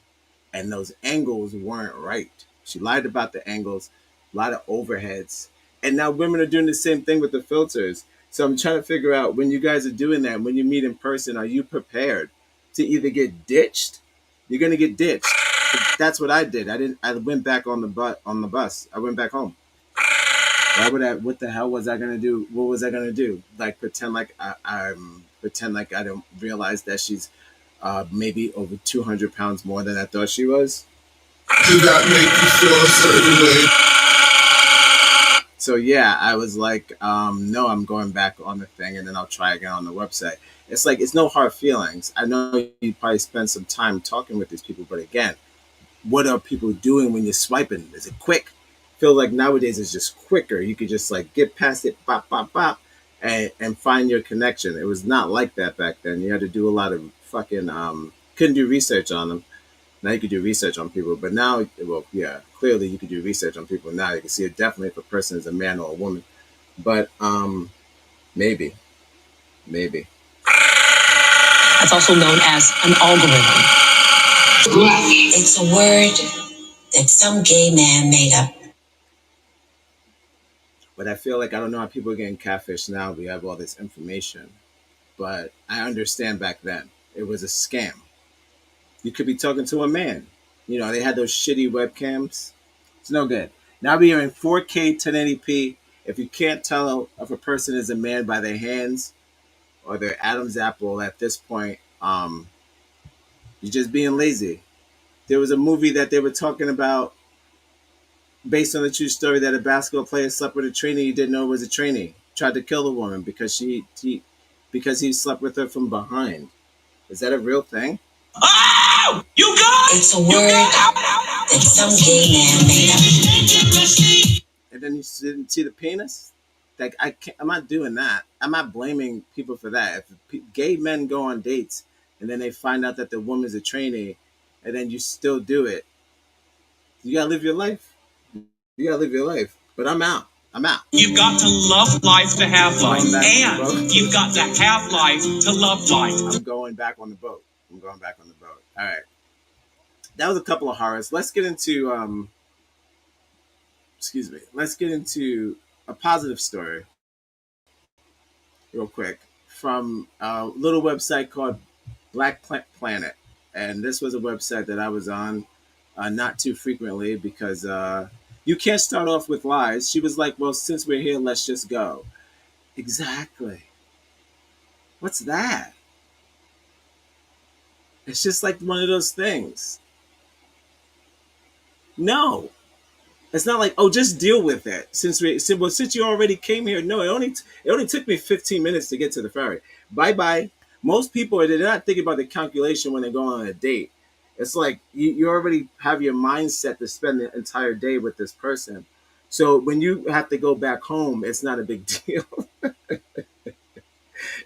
and those angles weren't right. She lied about the angles, a lot of overheads, and now women are doing the same thing with the filters. So I'm trying to figure out, when you guys are doing that, when you meet in person, are you prepared to either get ditched? You're gonna get ditched. That's what I did. I went back on the bus. I went back home. Why would I? What the hell was I gonna do? What was I gonna do? Like pretend like I don't realize that she's maybe over 200 pounds more than I thought she was. Did that make you feel a certain way? So yeah, I was like, no, I'm going back on the thing, and then I'll try again on the website. It's like, it's no hard feelings. I know you probably spend some time talking with these people, but again, what are people doing when you're swiping? Is it quick? I feel like nowadays it's just quicker. You could just like get past it, bop, bop, bop, and find your connection. It was not like that back then. You had to do a lot of fucking, couldn't do research on them. Now you could do research on people, but now, well, yeah, clearly you could do research on people now. You can see it definitely if a person is a man or a woman. But maybe. That's also known as an algorithm. It's a word that some gay man made up. But I feel like, I don't know how people are getting catfish now. We have all this information. But I understand back then. It was a scam. You could be talking to a man. You know, they had those shitty webcams. It's no good. Now we are in 4K 1080p. If you can't tell if a person is a man by their hands or their Adam's apple at this point, you're just being lazy. There was a movie that they were talking about based on the true story that a basketball player slept with a trainee he didn't know was a trainee. Tried to kill the woman because because he slept with her from behind. Is that a real thing? Oh, you good? It's a word that some gay man made up. And then you didn't see the penis? Like, I'm not doing that. I'm not blaming people for that. If gay men go on dates and then they find out that the woman's a trainee, and then you still do it, you gotta live your life. But I'm out. You've got to love life to have life, and you've got to have life to love life. I'm going back on the boat. All right. That was a couple of horrors. Let's get into Let's get into a positive story real quick from a little website called Black Planet. And this was a website that I was on not too frequently because you can't start off with lies. She was like, well, since we're here, let's just go. Exactly. What's that? It's just like one of those things. No. It's not like, oh, just deal with it. Since you already came here. No, it only took me 15 minutes to get to the ferry. Bye. Most people they're not thinking about the calculation when they're going on a date. It's like you already have your mindset to spend the entire day with this person. So when you have to go back home, it's not a big deal.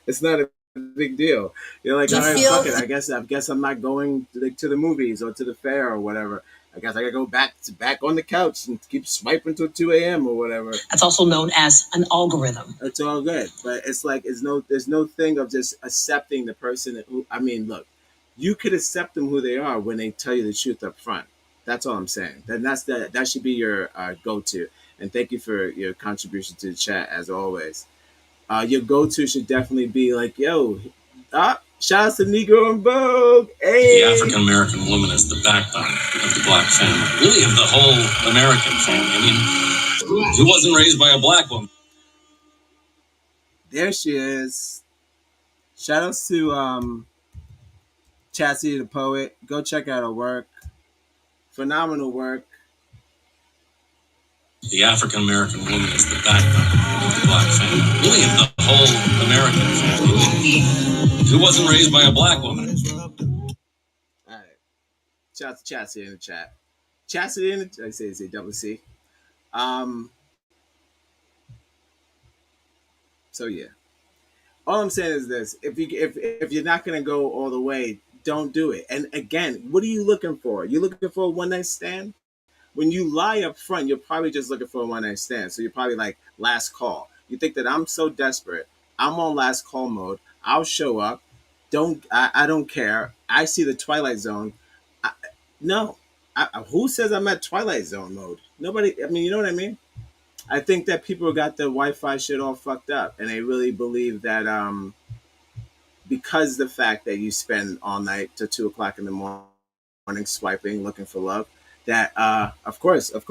It's not a big deal. You're like, all right, fuck it. I guess I'm not going to the movies or to the fair or whatever. I guess I gotta go back on the couch and keep swiping till 2 a.m. or whatever. That's also known as an algorithm. It's all good, but it's like there's no thing of just accepting the person. Look, you could accept them who they are when they tell you the truth up front. That's all I'm saying. That should be your go-to. And thank you for your contribution to the chat as always. Your go-to should definitely be like, yo, shout out to Negro and Vogue. Hey. The African American woman is the backbone of the black family, really of the whole American family. I mean, who wasn't raised by a black woman? There she is. Shout outs to Chastity the Poet. Go check out her work. Phenomenal work. The African American woman is the backbone of the black family, really of the whole American family. Who wasn't raised by a black woman? All right. Shout out to Chastity in the chat. Chastity in the, I say double C. Um. So yeah. All I'm saying is this: if you're not gonna go all the way, don't do it. And again, what are you looking for? You looking for a one night stand? When you lie up front, you're probably just looking for a one night stand. So you're probably like last call. You think that I'm so desperate. I'm on last call mode. I'll show up. I don't care. I see the Twilight Zone. I, no. Who says I'm at Twilight Zone mode? Nobody. I mean, you know what I mean? I think that people got the Wi-Fi shit all fucked up, and they really believe that because the fact that you spend all night to 2 o'clock in the morning swiping, looking for love, that of course, you don't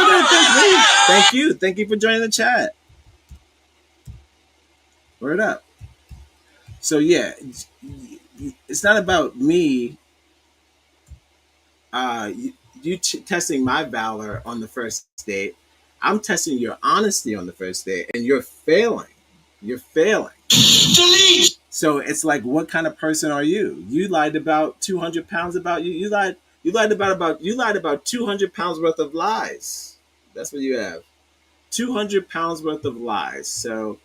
gotta thank me. Thank you for joining the chat. Word up. So yeah, it's not about me. Testing my valor on the first date. I'm testing your honesty on the first date, and you're failing. You're failing. Delete. So it's like, what kind of person are you? You lied about 200 pounds about you. You lied about 200 pounds worth of lies. That's what you have. 200 pounds worth of lies. So,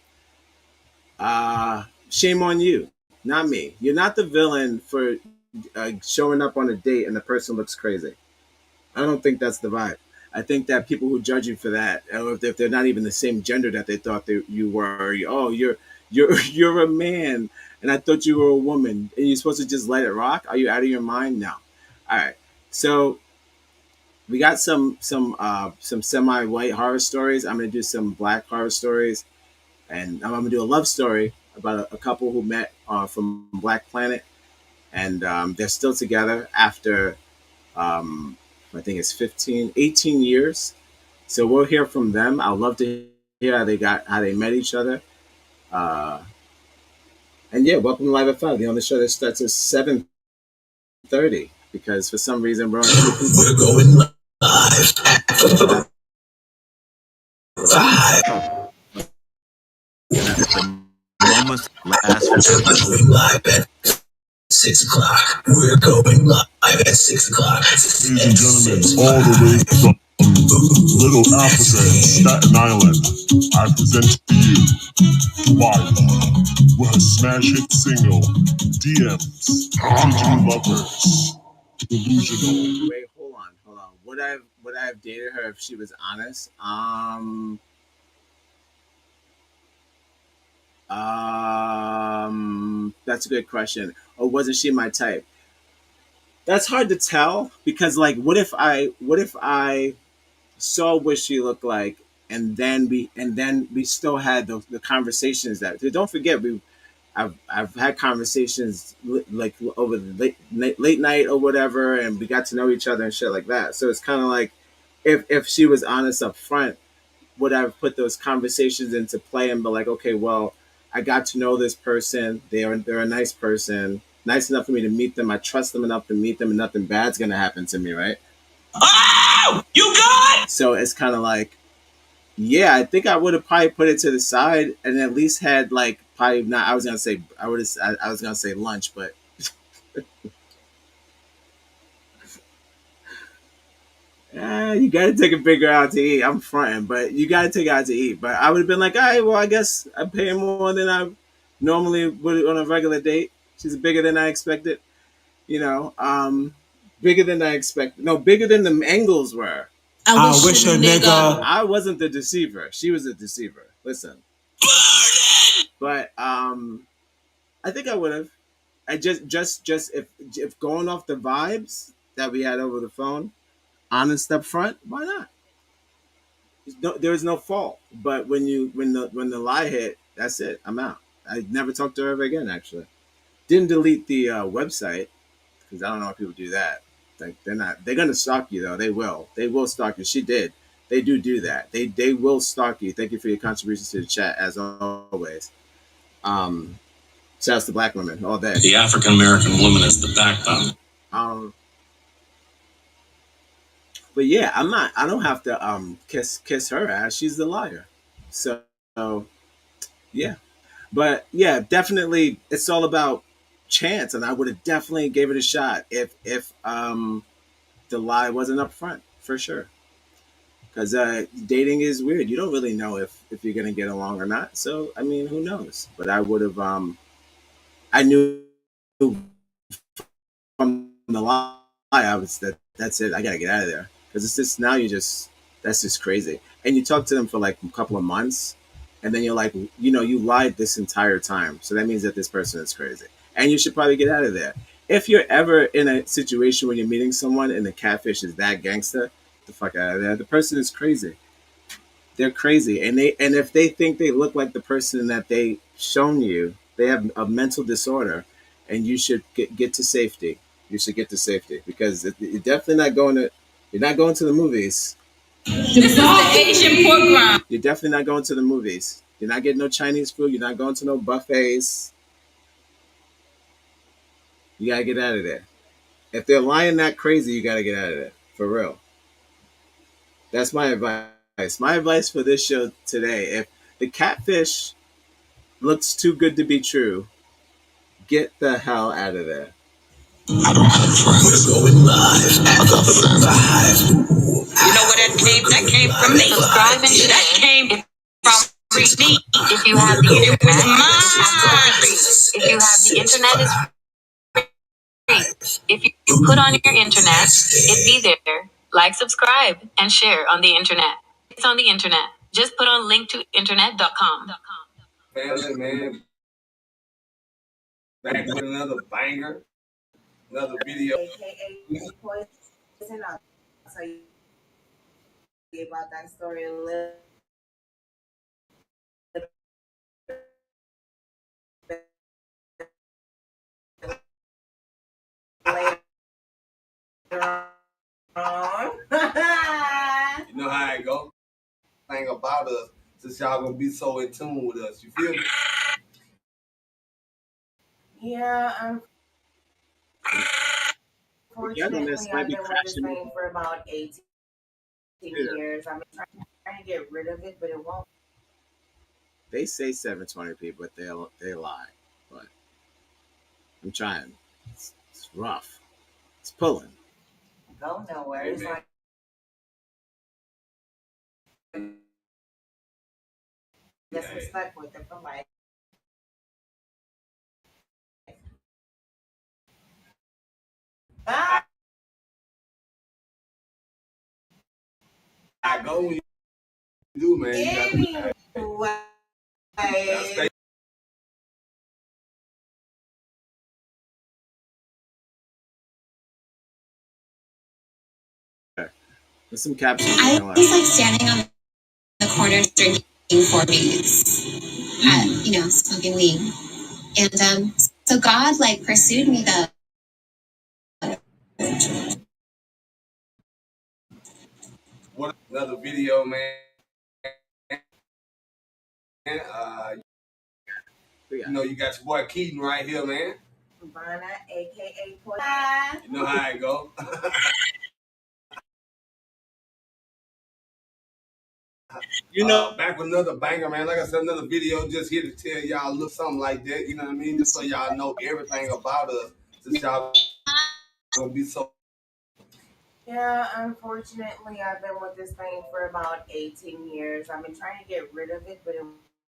shame on you, not me. You're not the villain for showing up on a date and the person looks crazy. I don't think that's the vibe. I think that people who judge you for that, or if they're not even the same gender that they thought you were, you're a man, and I thought you were a woman, and you're supposed to just let it rock. Are you out of your mind? No. All right. So we got some semi-white horror stories. I'm gonna do some black horror stories, and I'm gonna do a love story about a couple who met from Black Planet, and they're still together after I think it's 18 years. So we'll hear from them. I'd love to hear how they met each other. And yeah, welcome to Live at 5. The only show that starts at 7:30 because for some reason we're going live at 5. Moments last We're going live at 6 o'clock. We're going live at 6 o'clock. Ladies and gentlemen, all the way from Little Africa and Staten Island, I present to you Willa with her smash hit single, DM's Digital Lovers Delusional. Wait, hold on. Would I have dated her if she was honest? That's a good question. Or wasn't she my type? That's hard to tell because like what if I saw what she looked like and then we still had the conversations that don't forget I've had conversations like over the late night or whatever, and we got to know each other and shit like that. So it's kind of like if she was honest up front, would I have put those conversations into play and be like, okay, well, I got to know this person. They're a nice person, nice enough for me to meet them. I trust them enough to meet them, and nothing bad's gonna happen to me, right? Oh, you good? So it's kind of like, yeah, I think I would have probably put it to the side and at least had like probably not. I was gonna say I was gonna say lunch, but you got to take a bigger out to eat. I'm fronting, but you got to take out to eat. But I would have been like, all right, well, I guess I'm paying more than I normally would on a regular date. She's bigger than I expected, you know, bigger than I expected. No, bigger than the angles were. I wish a nigga. I wasn't the deceiver. She was the deceiver. Listen, but I think I would have. I just if going off the vibes that we had over the phone, honest up front, why not? There's no fault. But when the lie hit, that's it. I'm out. I never talked to her ever again. Actually, didn't delete the website because I don't know why people do that. Like they're gonna stalk you though. They will stalk you. She did. They do that. They will stalk you. Thank you for your contributions to the chat as always. Shouts to black women all day. The African American woman is the backbone. But yeah, I don't have to kiss her ass. She's the liar. So yeah, but yeah, definitely, it's all about chance, and I would have definitely gave it a shot if the lie wasn't up front for sure. Because dating is weird. You don't really know if you're gonna get along or not. So I mean, who knows? But I would have. I knew from the lie, I was that's it. I gotta get out of there because it's just now you just that's just crazy. And you talk to them for like a couple of months, and then you're like, you lied this entire time, so that means that this person is crazy, and you should probably get out of there. If you're ever in a situation where you're meeting someone and the catfish is that gangster, get the fuck out of there. The person is crazy. They're crazy, and if they think they look like the person that they shown you, they have a mental disorder, and you should get to safety. You should get to safety because you're definitely not going to. You're not going to the movies. This is the Asian pork rind. You're definitely not going to the movies. You're not getting no Chinese food. You're not going to no buffets. You gotta get out of there. If they're lying that crazy, you gotta get out of there for real. That's my advice. My advice for this show today: if the catfish looks too good to be true, get the hell out of there. I don't have friends. We're going live at the 5. You know where that came? That came from me. Subscribe and share. That came from me. If you have the It internet, was if you have the internet, is free. If you put on your internet, it be there. Like, subscribe, and share on the internet. It's on the internet. Just put on link to internet.com. Family, man. Back with another banger, another video. AKA poison. I'll tell you about that story a little bit later on. You know how it go. Thing about us, since y'all gonna be so in tune with us, you feel me? Yeah, Togetherness unfortunately, might I've be been with this crashing. thing for about 18 years. I'm trying to get rid of it, but it won't. They say 720p, but they lie. But I'm trying. It's rough. It's pulling. Go nowhere. It's like guess I'm stuck with it for life. Ah! I go when you do, man. Anyway, Stay. There's some captions. I was like standing on the corner drinking 4Bs, smoking weed. And so God like pursued me though. What another video, man. You got your boy Keaton right here, man. Vanna, AKA Poison. You know how it go. Back with another banger, man. Like I said, another video just here to tell y'all a little something like that. You know what I mean? Just so y'all know everything about us. Since y'all gonna be so. Yeah, unfortunately, I've been with this thing for about 18 years. I've been trying to get rid of it, but it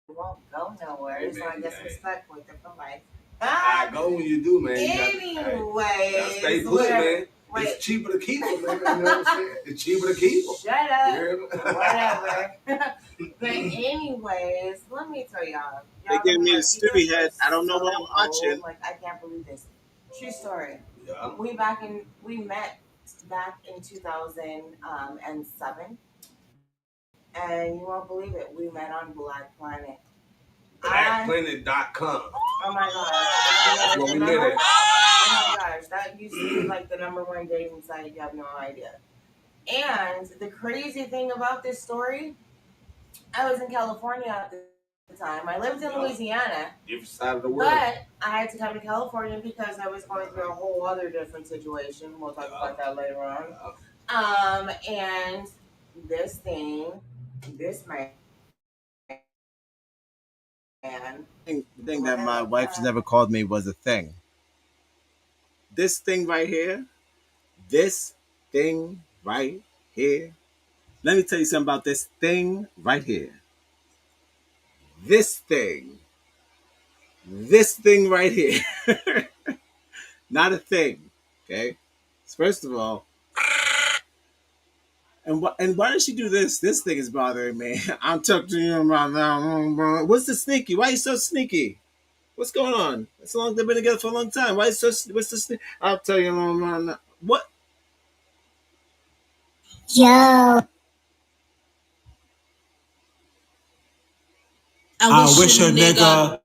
won't go nowhere. So I guess I'm stuck with it for life. I go when you do, man. Anyway, stay put, man. Wait. It's cheaper to keep them, man. You know what I'm saying? It's cheaper to keep them. Shut up. Whatever. But anyways, let me tell y'all. They Y'all gave me a like, Stewie head. I don't know what I'm watching. Like, I can't believe this. True story. Yeah. We met back in 2007, and you won't believe it. We met on Black Planet. BlackPlanet.com. Oh my gosh. That's what we met at. Oh my gosh, that used to be like the #1 dating site. You have no idea. And the crazy thing about this story, I was in California at the time. I lived in Louisiana. Different side of the world. But I had to come to California because I was going through a whole other different situation. We'll talk about that later on. And this man The thing that my wife's never called me was a thing. This thing right here, this thing right here. Let me tell you something about this thing right here. This thing. This thing right here. Not a thing. Okay? First of all, and why does she do this? This thing is bothering me. I'm talking to you about that. What's the sneaky? Why are you so sneaky? What's going on? It's long they've been together for a long time. Why is so? What's the sneaky? I'll tell you. What? Yo. I wish a nigga.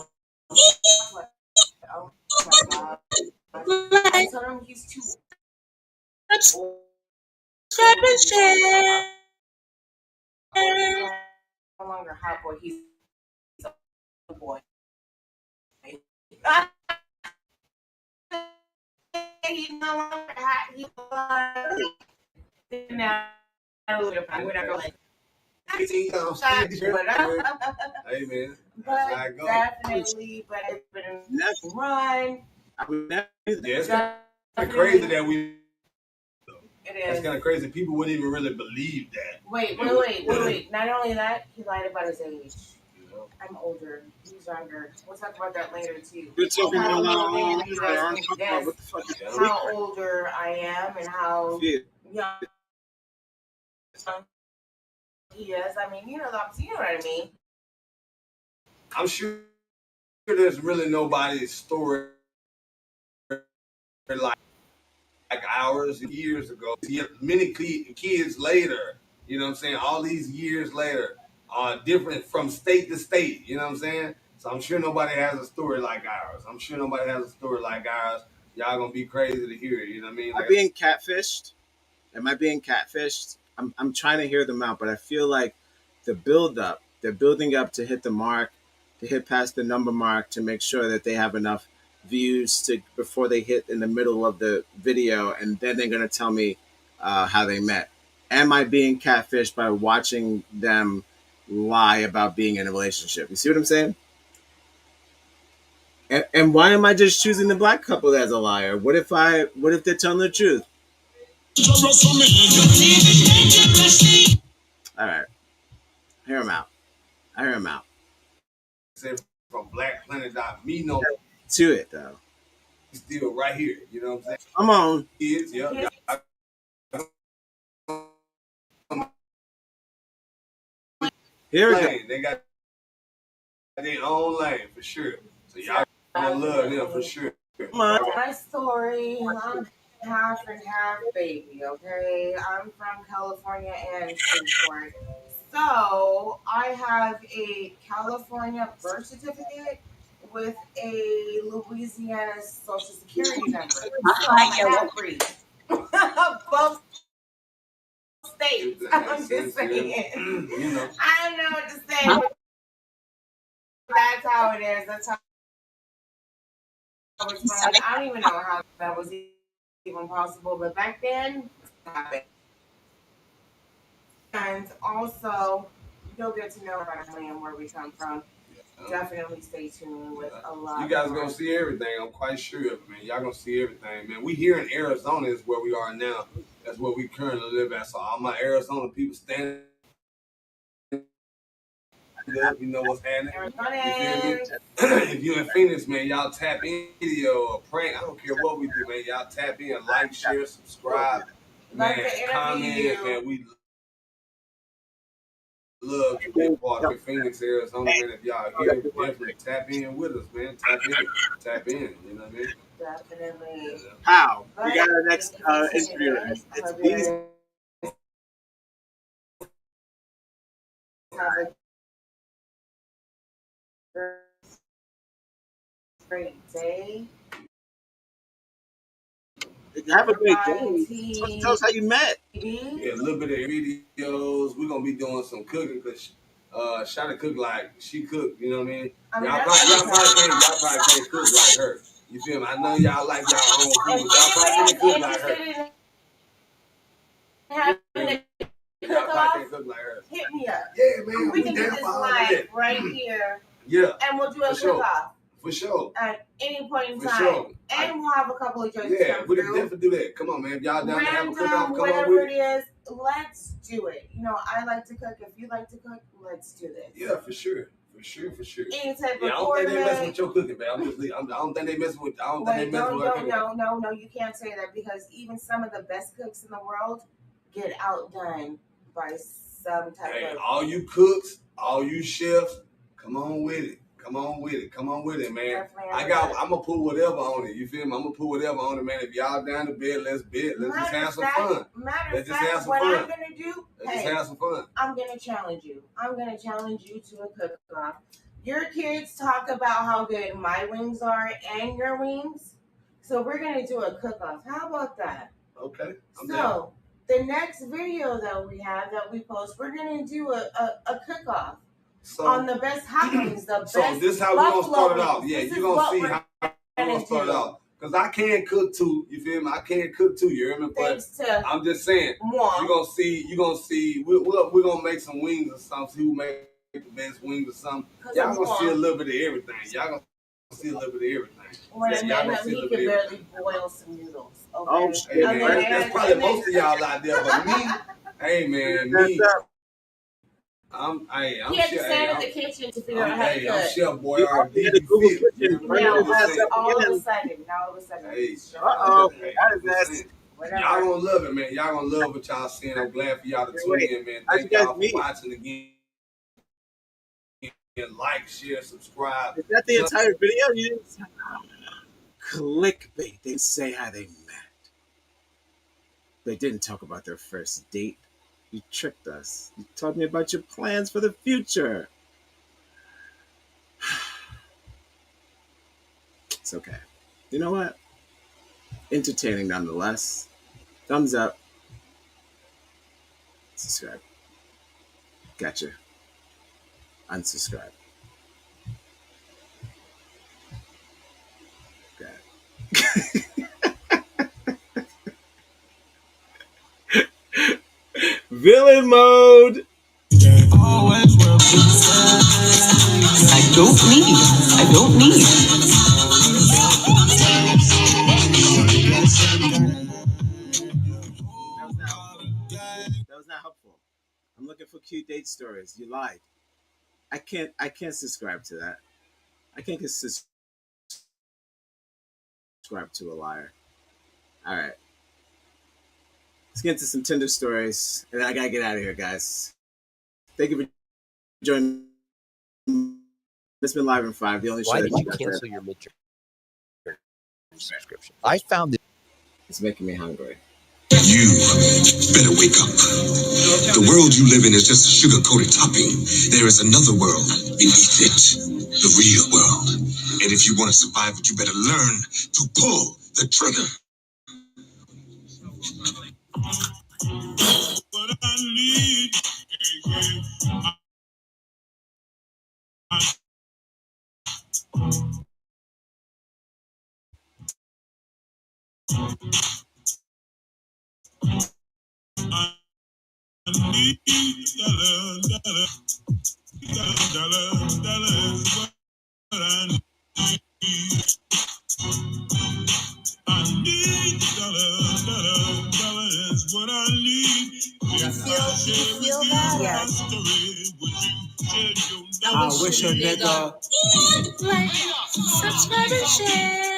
Oh my god. I told him he's too old. He's no longer hot boy. He's a boy. He's no longer hot. He's now. We're not going. 18 times. Hey man. But definitely, but it's been a run. Yeah, it's kind of crazy that we. It is. That's kind of crazy. People wouldn't even really believe that. Wait. Not only that, he lied about his age. I'm older. He's younger. We'll talk about that later too. You're talking how about older I am and how young he is. I mean, you know what I mean. I'm sure there's really nobody's story like ours years ago. Many kids later, you know what I'm saying? All these years later are different from state to state, you know what I'm saying? So I'm sure nobody has a story like ours. Y'all gonna be crazy to hear it, you know what I mean? Am I being catfished? I'm trying to hear them out, but I feel like they're building up to hit the mark, to hit past the number mark, to make sure that they have enough views to before they hit in the middle of the video, and then they're gonna tell me how they met. Am I being catfished by watching them lie about being in a relationship? You see what I'm saying? And why am I just choosing the black couple as a liar? What if they're telling the truth? All right, hear him out. I hear him out. From blackplanet.me, no To it though. Still right here, you know what I'm saying? Come on. Kids, yeah. Here we go. They got their own lane for sure. So y'all gonna love them for sure. My story, I'm half and half baby, okay? I'm from California and Shreveport. So I have a California birth certificate with a Louisiana social security number. So I'm a half-breed. Both states. I'm just saying. You know. I don't know what to say. But that's how it is. That's how it was. I don't even know how that was even possible, but back then, and also you'll get to know about family and where we come from. Definitely stay tuned with a lot. You guys gonna see everything. I'm quite sure of it, man. Y'all gonna see everything, man. We here in Arizona is where we are now. That's where we currently live at. So all my Arizona people standing up, you know what's happening. If you're in Phoenix, man, y'all tap in video or prank. I don't care what we do, man. Y'all tap in, like, share, subscribe, man, comment, man. We love to be part of Phoenix, Arizona, man. If y'all here, definitely tap in with us, man. Tap in. You know what I mean? Definitely. How? We got our next interview. It's these. Have a great day. Have a great day. Tell us how you met. Yeah, a little bit of videos. We're gonna be doing some cooking because Shada cook like she cooked. You know what I mean? Y'all probably can't cook like her. You feel me? I know y'all like y'all own food, but y'all probably can't cook like her. Y'all probably can't cook like her. Hit me up. Yeah, man. We can do this live right here. Yeah. And we'll do a cook-off. For sure. At any point in time. Sure. And we'll have a couple of choices come we through. can definitely do that. Come on, man. If y'all down to have a cook-off, come on whatever with it is, let's do it. You know, I like to cook. If you like to cook, let's do this. Yeah, for sure. Any type of I don't think they messing with your cooking, man. I don't think they messing with. I don't think they messing with her cooking. No. You can't say that because even some of the best cooks in the world get outdone by some type of. All you cooks, all you chefs, come on with it. Come on with it, man. I'm gonna put whatever on it. You feel me? I'm gonna put whatever on it, man. If y'all down to bed, let's bed. Let's just have some fun. Let's just have some fun. What I'm gonna do? Let's just have some fun. I'm gonna challenge you. I'm gonna challenge you to a cook-off. Your kids talk about how good my wings are and your wings, so we're gonna do a cook-off. How about that? Okay. So the next video that we have that we post, we're gonna do a cook-off. On the best hot wings, the best. So this is how we're gonna start it off. Yeah, you're gonna see how we're gonna start it off. Because I can't cook too, you feel me? I can't cook too, you hear me? But I'm just saying, you're gonna see, we're gonna make some wings or something, see who make the best wings or something. Y'all gonna see a little bit of everything. Y'all gonna see a little bit of everything. When I met him, he could barely boil some noodles. Okay? Oh, shit. Hey, man, that's probably most of y'all out there, but me, hey man, me. I'm he had to stand in the kitchen to figure out how to cook. I'm Chef Boyardee. Now, all of a sudden. Hey, Whatever. Y'all gonna love it, man. Y'all gonna love what y'all seeing. I'm glad for y'all to tune in, man. Thank y'all for watching again. Like, share, subscribe. Is that the entire video? You didn't say clickbait. They didn't say how they met. They didn't talk about their first date. You tricked us. You told me about your plans for the future. It's okay. You know what? Entertaining nonetheless. Thumbs up. Subscribe. Gotcha. Unsubscribe. Okay. Villain mode. I don't need. That was not helpful. I'm looking for cute date stories. You lied. I can't subscribe to that. I can't subscribe to a liar. All right. Let's get into some Tinder stories, and then I gotta get out of here, guys. Thank you for joining. It's been live in 5. The only show Why that did you got cancel there. your midterm subscription? I found it. It's making me hungry. You better wake up. The world you live in is just a sugar-coated topping. There is another world beneath it, the real world. And if you want to survive it, you better learn to pull the trigger. What I need, I wish a nigga. Like, subscribe and share.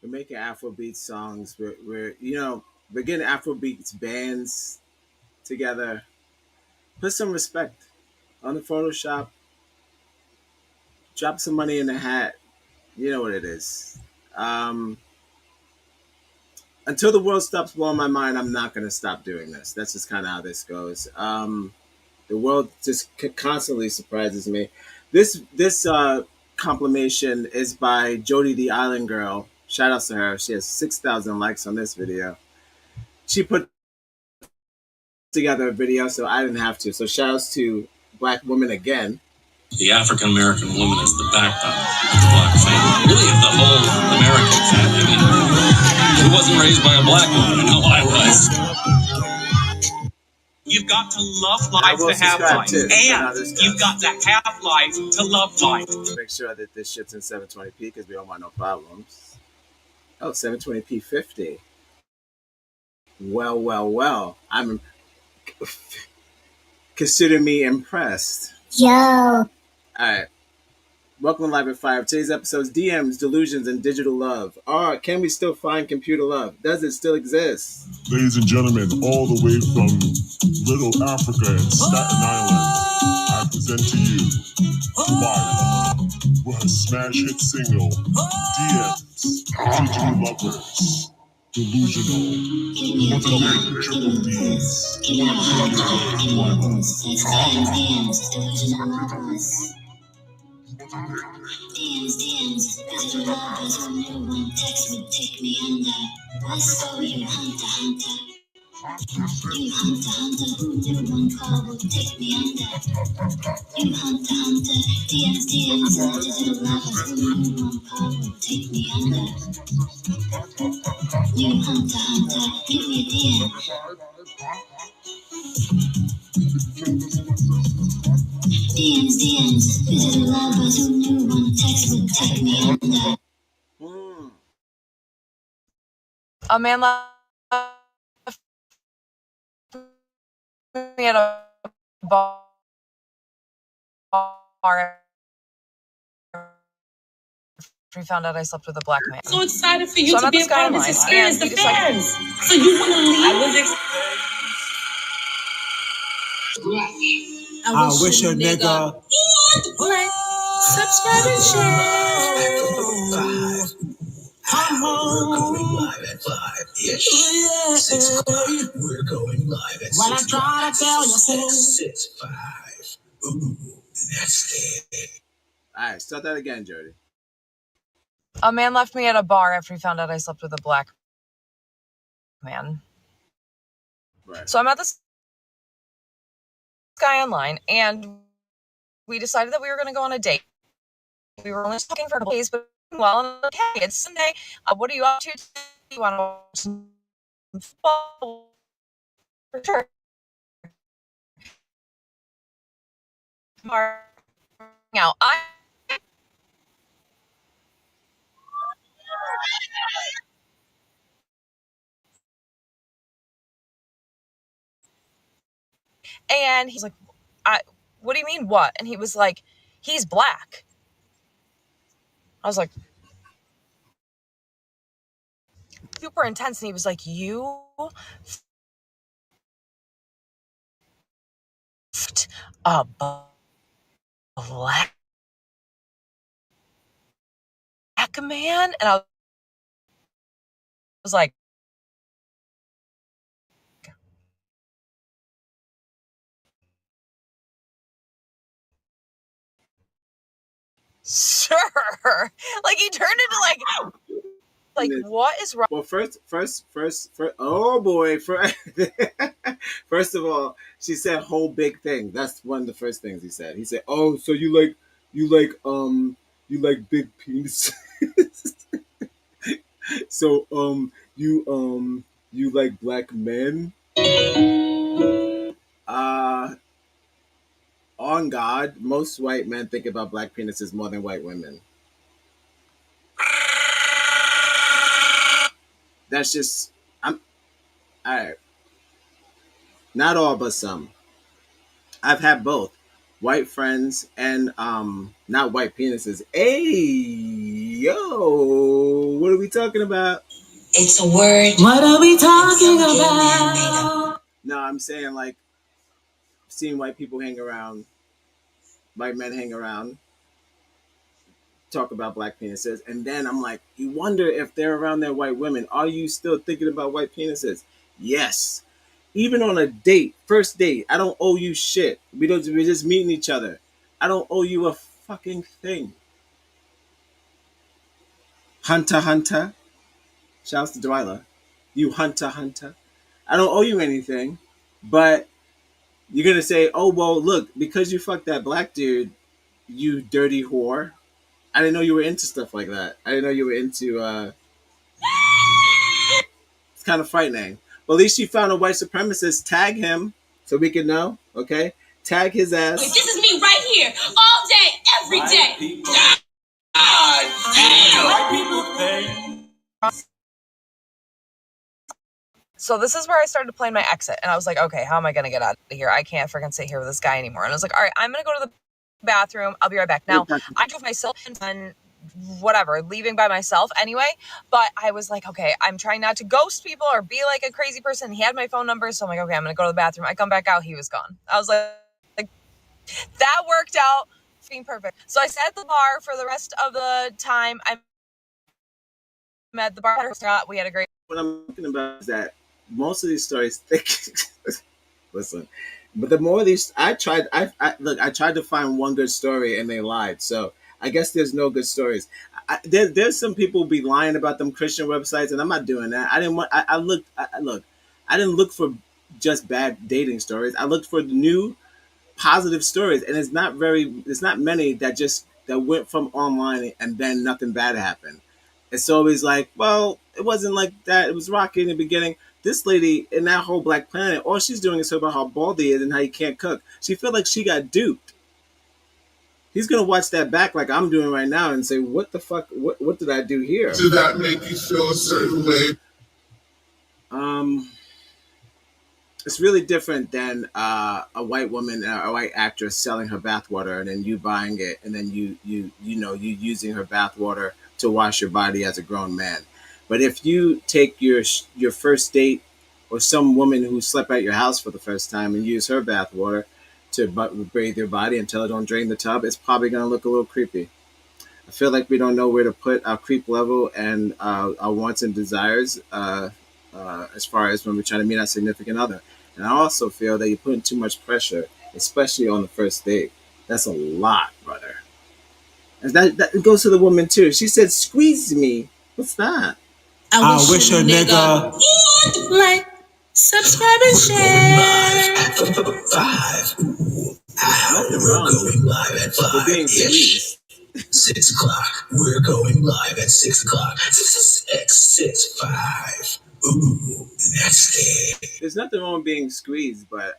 We're making Afrobeat songs. We're getting Afrobeats bands together. Put some respect on the Photoshop. Drop some money in the hat. You know what it is. Until the world stops blowing my mind, I'm not going to stop doing this. That's just kind of how this goes. The world just constantly surprises me. This compilation is by Jody the Island Girl. Shout out to her. She has 6,000 likes on this video. She put together a video, so I didn't have to. So shout outs to Black women again. The African American woman is the backbone of the black family, really of the whole American family. I mean, who wasn't raised by a black woman? I know I was. You've got to love life to have life, and you've got to have life to love life. Make sure that this shit's in 720p because we don't want no problems. Oh, 720p 50. Well. I'm consider me impressed. Yo. All right. Welcome to Live at 5. Today's episode is DM'S Delusions and Digital Love. Can we still find computer love? Does it still exist? Ladies and gentlemen, all the way from Little Africa and Staten Island, I present to you Why with her smash hit single, DM's Digital Lovers, Delusional, once again, triple D's. DMs, digital lovers, who knew one text would take me under. I saw you, hunter, hunter. You hunter, hunter, who knew one call would take me under. You hunter, hunter, DMs, digital lovers, who knew one call would take me under. You hunter, hunter, give me a DM. DMs, digital lovers, who knew one text would take me under. A man left me at a bar after he found out I slept with a black man. So excited for you to be a part of this experience, the fans. So you want to leave? I wish a nigga Like, subscribe and share. We're going live at 5-ish. 6 o'clock. We're going live at 6 o'clock. 6, 5. Ooh, that's it. All right, start that again, Jody. A man left me at a bar after he found out I slept with a black man. Right. So I met this guy online, and we decided that we were going to go on a date. We were only talking for a couple days, but well, and like, hey, it's Sunday. What are you up to today? You want to watch some football? For sure. Now, and he's like, what do you mean what? And he was like, he's black. I was like, super intense. And he was like, you a black man? And I was like, sure. Like, he turned into like what is wrong? Well, first, oh boy, first of all, she said whole big thing. That's one of the first things he said. He said, "Oh, so you like big penis." So you like black men? On God, most white men think about black penises more than white women. That's just all right. Not all, but some. I've had both white friends and not white penises. Hey, yo, what are we talking about? It's a word. What are we talking about? No, I'm saying like seeing white people hang around, white men hang around, talk about black penises, and then I'm like, you wonder if they're around their white women. Are you still thinking about white penises? Yes. Even on a date, first date, I don't owe you shit. We're just meeting each other. I don't owe you a fucking thing. Hunter Hunter. Shouts to Dwyla. You Hunter Hunter. I don't owe you anything, but you're gonna say, oh well, look, because you fucked that black dude, you dirty whore. I didn't know you were into stuff like that. I didn't know you were into. It's kind of frightening. But at least you found a white supremacist. Tag him so we can know. Okay, tag his ass. This is me right here, all day, every day. God damn! White people So this is where I started playing my exit, and I was like, okay, how am I gonna get out of here? I can't freaking sit here with this guy anymore. And I was like, all right, I'm gonna go to the bathroom. I'll be right back. Now, I drove myself and whatever, leaving by myself anyway. But I was like, okay, I'm trying not to ghost people or be like a crazy person. He had my phone number, so I'm like, okay, I'm gonna go to the bathroom. I come back out, he was gone. I was like that worked out being perfect. So I sat at the bar for the rest of the time. I met the bar. We had a great. What I'm talking about is that most of these stories, listen, but the more of these, I tried to find one good story and they lied. So I guess there's no good stories. There's some people be lying about them Christian websites, and I'm not doing that. I didn't want. I looked. Look, I didn't look for just bad dating stories. I looked for new positive stories, and it's not many that went from online and then nothing bad happened. It's always like, well, it wasn't like that. It was rocky in the beginning. This lady in that whole Black Planet, all she's doing is talk about how bald he is and how he can't cook. She felt like she got duped. He's gonna watch that back like I'm doing right now and say, "What the fuck? What did I do here?" Did that make you feel a certain way? Um, it's really different than a white woman, a white actress selling her bathwater, and then you buying it, and then you using her bathwater to wash your body as a grown man. But if you take your first date or some woman who slept at your house for the first time and use her bathwater to bathe your body until it don't drain the tub, it's probably gonna look a little creepy. I feel like we don't know where to put our creep level and our wants and desires as far as when we're trying to meet our significant other. And I also feel that you're putting too much pressure, especially on the first date. That's a lot, brother. And that goes to the woman too. She said, "Squeeze me." What's that? I wish a nigga would like, subscribe, and share. 5. We're going live at 5 being ish. squeezed. 6 o'clock. We're going live at 6 o'clock. 6, 5. Ooh, that's it. There's nothing wrong with being squeezed, but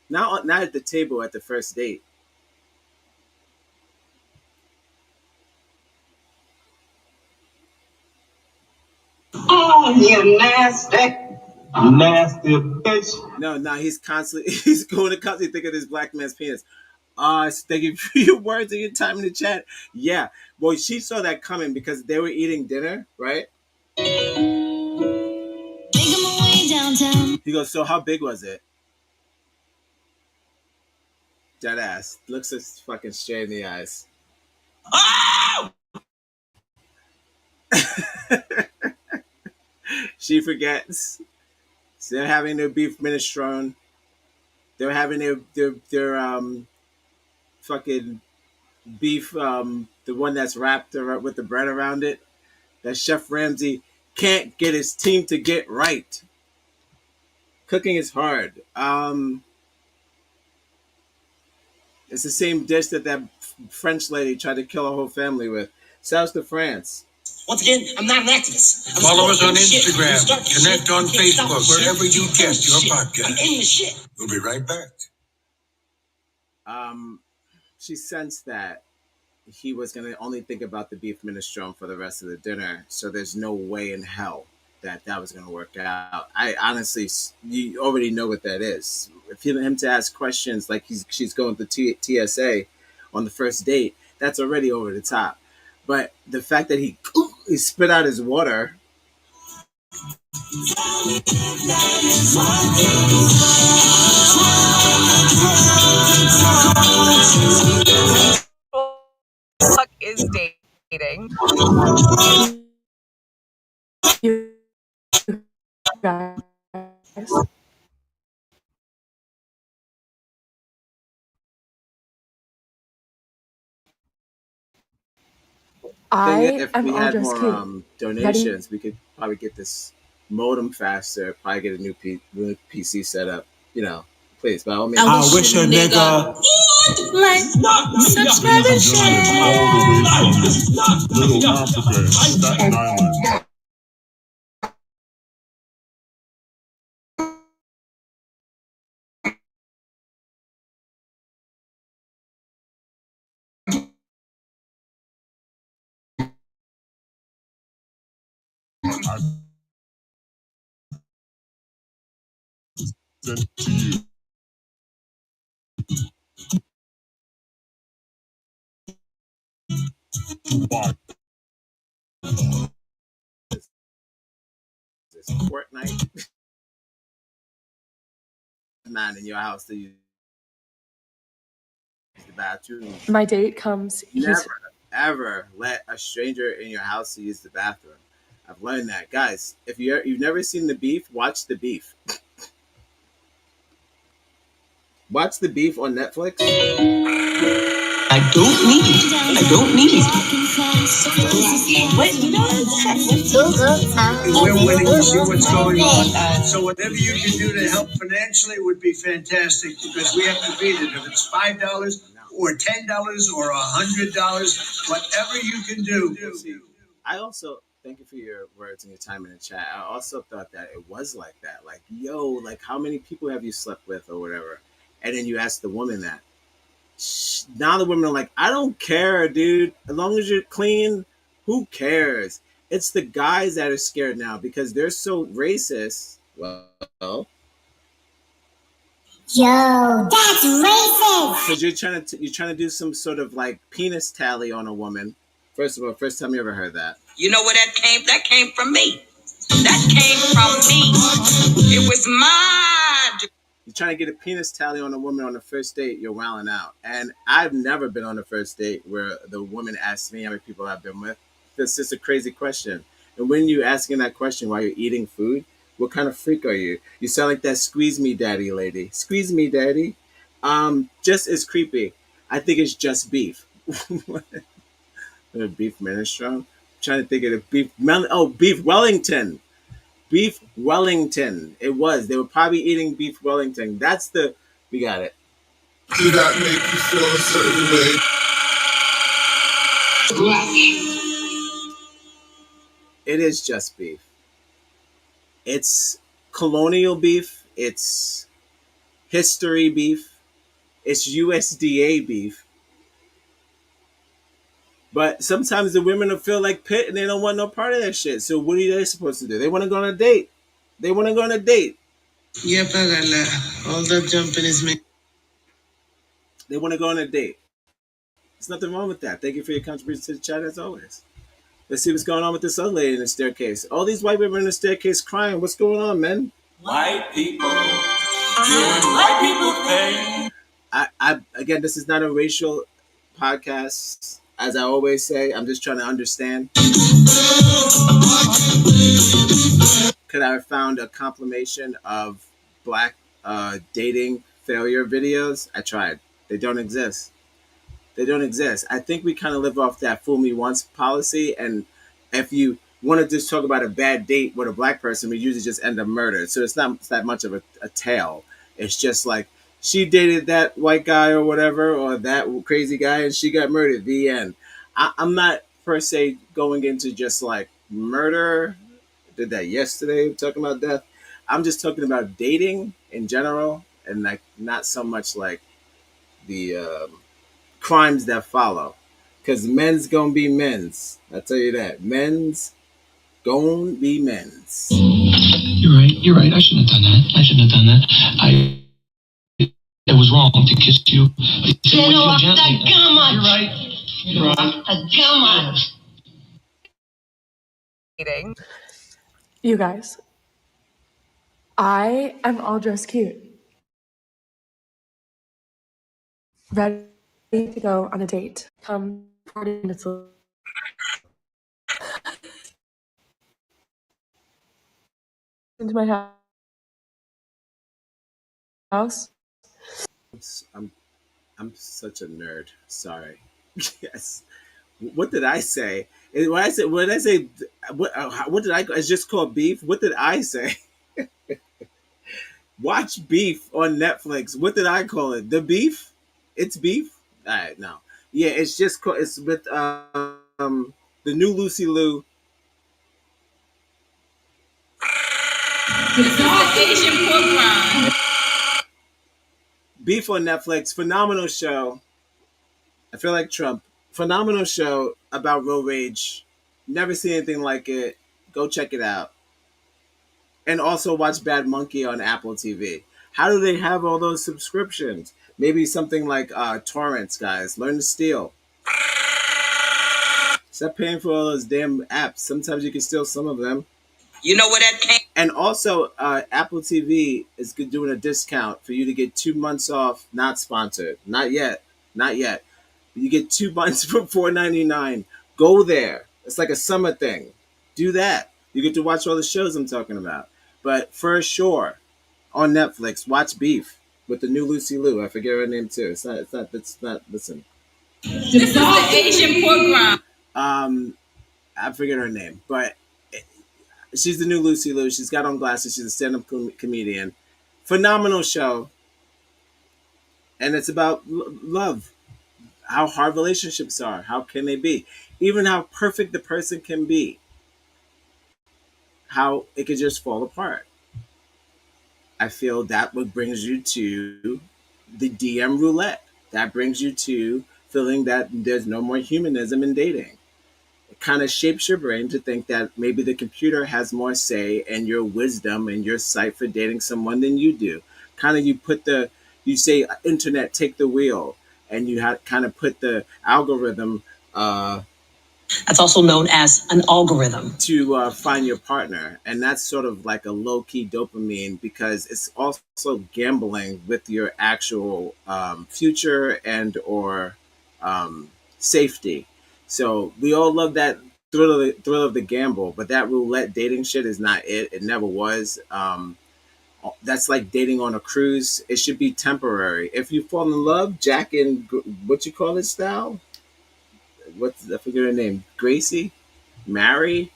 not at the table at the first date. Oh, you nasty, nasty bitch. No, he's constantly he's going to constantly think of this black man's penis. Thank you for your words and your time in the chat. Yeah, well, she saw that coming because they were eating dinner, right? He goes, "So how big was it?" Dead ass looks us fucking straight in the eyes. Oh! She forgets. So they're having their beef minestrone. They're having their fucking beef, the one that's wrapped with the bread around it. That Chef Ramsay can't get his team to get right. Cooking is hard. It's the same dish that French lady tried to kill a whole family with. South to France. Once again, I'm not an activist. Follow us on Instagram, connect on Facebook, wherever you get your podcast. I'm in the shit. We'll be right back. She sensed that he was going to only think about the beef minestrone for the rest of the dinner. So there's no way in hell that was going to work out. I honestly, you already know what that is. If him to ask questions like she's going to TSA on the first date, that's already over the top. But the fact that he spit out his water. Fuck is dating? You guys. Thing is, I if am we all had dressed more cute. Ready? donations, we could probably get this modem faster. Probably get a new PC set up. You know, please, by all means. I wish a nigga would like, subscribe, and Ladies and gentlemen, all the way from Little Africa and Staten Island, I present to you why This Fortnite man in your house to use the bathroom. My date comes. Never ever let a stranger in your house to use the bathroom. I've learned that, guys. If you've never seen The Beef, watch The Beef. Watch The Beef on Netflix. I don't need. Wait, you know, We're winning to see what's going on. So whatever you can do to help financially would be fantastic because we have to beat it. If it's $5 or $10 or $100, whatever you can do. See, I also thank you for your words and your time in the chat. I also thought that it was like that. Like, yo, like how many people have you slept with or whatever? And then you ask the woman that. Now the women are like, I don't care, dude. As long as you're clean, who cares? It's the guys that are scared now because they're so racist. Well, Yo, that's racist. because you're trying to do some sort of like penis tally on a woman. First of all, first time you ever heard that. you know where that came? That came from me. That came from me. It was my. You're trying to get a penis tally on a woman on the first date, you're wilding out. And I've never been on a first date where the woman asks me how many people I've been with. That's just a crazy question. And when you asking that question while you're eating food, what kind of freak are you? You sound like that squeeze me daddy lady. Squeeze me daddy. Just as creepy. I think it's just beef. Beef minestrone. I'm trying to think of the beef Wellington. Beef Wellington. It was. They were probably eating beef Wellington. That's the. We got it. do that make you feel a certain way? It is just beef. It's colonial beef. It's history beef. It's USDA beef. But sometimes the women will feel like Pitt and they don't want no part of that shit. So what are they supposed to do? They want to go on a date. They want to go on a date. Yeah, all that jumping is me. They want to go on a date. There's nothing wrong with that. Thank you for your contribution to the chat as always. Let's see what's going on with this other lady in the staircase. All these white women in the staircase crying. What's going on, man? White people doing white people thing. I again, this is not a racial podcast. As I always say, I'm just trying to understand. Could I have found a compilation of black dating failure videos? I tried. They don't exist. They don't exist. I think we kind of live off that fool me once policy. And if you want to just talk about a bad date with a black person, we usually just end up murdered. So it's not that much of a tale. It's just like she dated that white guy or whatever, or that crazy guy, and she got murdered. The end. I'm not per se going into just like murder. I did that yesterday, talking about death. I'm just talking about dating in general, and like not so much like the crimes that follow. Because men's gonna be men's. I tell you that. Men's gonna be men's. You're right. I shouldn't have done that. It was wrong to kiss you. Get off the gumma. You're right. The gumma. You guys, I am all dressed cute. Ready to go on a date. Come 40 minutes into my house. I'm I'm such a nerd. Sorry. Yes. What did I say? When I said, what did I say? What did I? It's just called Beef. What did I say? Watch Beef on Netflix. What did I call it? The Beef? It's Beef? All right, no. Yeah, it's just called, it's with the new Lucy Liu. This is the Asian pork rind. Beef on Netflix. Phenomenal show. I feel like Trump. Phenomenal show about road rage. Never seen anything like it. Go check it out. And also watch Bad Monkey on Apple TV. How do they have all those subscriptions? Maybe something like torrents, guys. Learn to steal. Stop paying for all those damn apps. Sometimes you can steal some of them. You know where that came? And also, Apple TV is doing a discount for you to get 2 months off. Not sponsored. Not yet. Not yet. You get 2 months for $4.99. Go there. It's like a summer thing. Do that. You get to watch all the shows I'm talking about. But for sure, on Netflix, watch Beef with the new Lucy Liu. I forget her name too. It's not. Listen. This is the Asian pork rind. I forget her name, but she's the new Lucy Liu. She's got on glasses. She's a stand-up comedian. Phenomenal show, and it's about love. How hard relationships are. How can they be? Even how perfect the person can be. How it could just fall apart. I feel that what brings you to the DM roulette. That brings you to feeling that there's no more humanism in dating. It kind of shapes your brain to think that maybe the computer has more say and your wisdom and your sight for dating someone than you do. Kind of you say internet take the wheel, and you kind of put the algorithm That's also known as an algorithm. to find your partner, and that's sort of like a low-key dopamine because it's also gambling with your actual future and or safety. So we all love that thrill of the gamble, but that roulette dating shit is not it. It never was. That's like dating on a cruise. It should be temporary. If you fall in love, Jack and what you call it style. I forget her name. Gracie, Mary.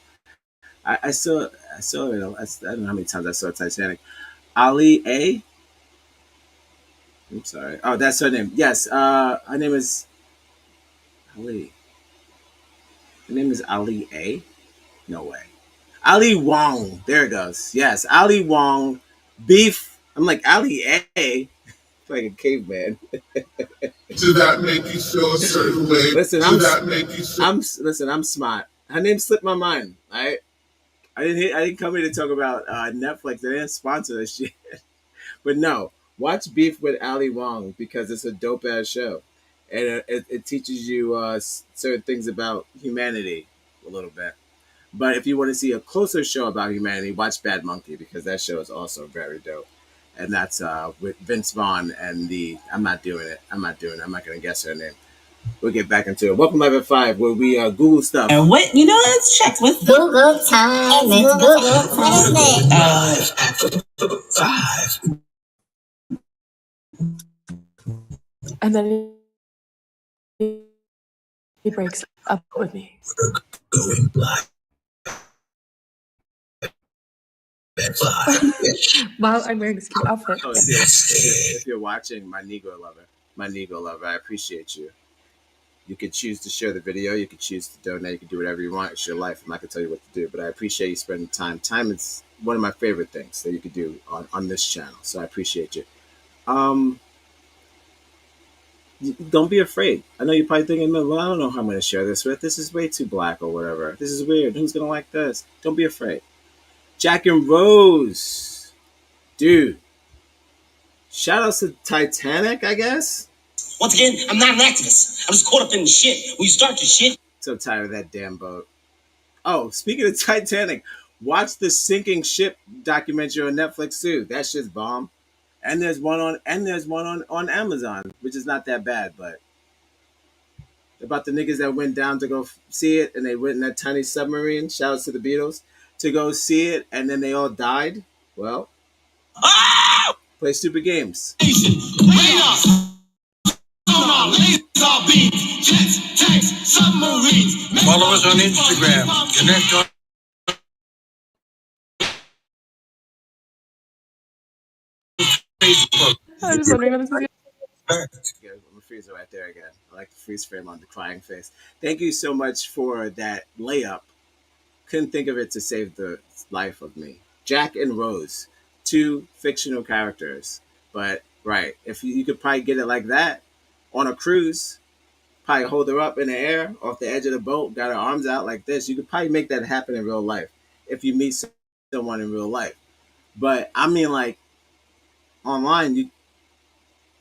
I saw it. I don't know how many times I saw Titanic. Ali A. I'm sorry. Oh, that's her name. Yes. Her name is Ali. Her name is Ali A. No way. Ali Wong. There it goes. Yes, Ali Wong. Beef. I'm like Ali A. Like a caveman. Did that make you feel a certain way? Listen, Did that make you feel? listen. I'm smart. Her name slipped my mind. Right. I didn't come here to talk about Netflix. They didn't sponsor this shit. But no, watch Beef with Ali Wong because it's a dope ass show, and it teaches you certain things about humanity a little bit. But if you want to see a closer show about humanity, watch Bad Monkey because that show is also very dope. And that's with Vince Vaughn and the I'm not doing it. I'm not gonna guess her name. We'll get back into it. Welcome Live at 5, where we Google stuff. And what, you know, let's check with Google time. It's Google time. 5. And then he breaks up with me. Going live at 5. While I'm wearing this cute outfit. Oh, if you're watching, my Negro lover, I appreciate you. You could choose to share the video. You could choose to donate. You can do whatever you want. It's your life. I'm not going to tell you what to do, but I appreciate you spending time. Time is one of my favorite things that you could do on this channel. So I appreciate you. Don't be afraid. I know you're probably thinking, well, I don't know who I'm going to share this with. This is way too black or whatever. This is weird. Who's going to like this? Don't be afraid. Jack and Rose. Dude. Shout outs to Titanic, I guess. Once again, I'm not an activist. I'm just caught up in shit. When you start your shit. So tired of that damn boat. Oh, speaking of Titanic, watch the sinking ship documentary on Netflix too. That shit's bomb. And there's one on Amazon, which is not that bad, but about the niggas that went down to go see it, and they went in that tiny submarine. Shout out to the Beatles to go see it, and then they all died. Well, play stupid games. submarines. Follow us on Instagram. Connect on Facebook. I'm just wondering what this is. Good. I'm gonna freeze it right there again. I like the freeze frame on the crying face. Thank you so much for that layup. Couldn't think of it to save the life of me. Jack and Rose, two fictional characters, but right. If you could probably get it like that on a cruise, probably hold her up in the air off the edge of the boat, got her arms out like this. You could probably make that happen in real life if you meet someone in real life. But I mean, like online,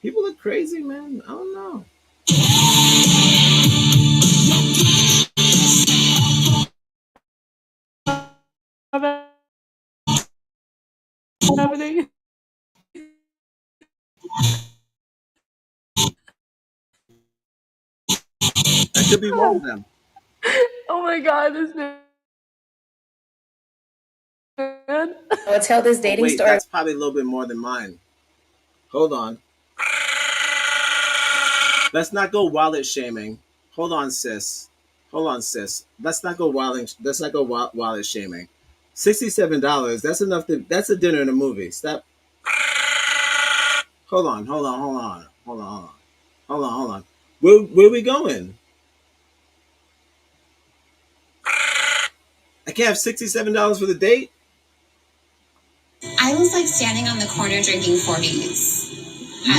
people are crazy, man. I don't know. Happening. That could be one of them. Oh my god, this man. I'll tell this Oh, dating wait, story. that's probably a little bit more than mine. Hold on. Let's not go wallet shaming. Hold on, sis. Hold on, sis. Let's not go wallet shaming. $67. That's enough to. That's a dinner and a movie. Stop. Hold on. Hold on. Hold on. Hold on. Hold on. Hold on. Hold on. Where are we going? I can't have $67 for the date. I was like standing on the corner drinking 40s.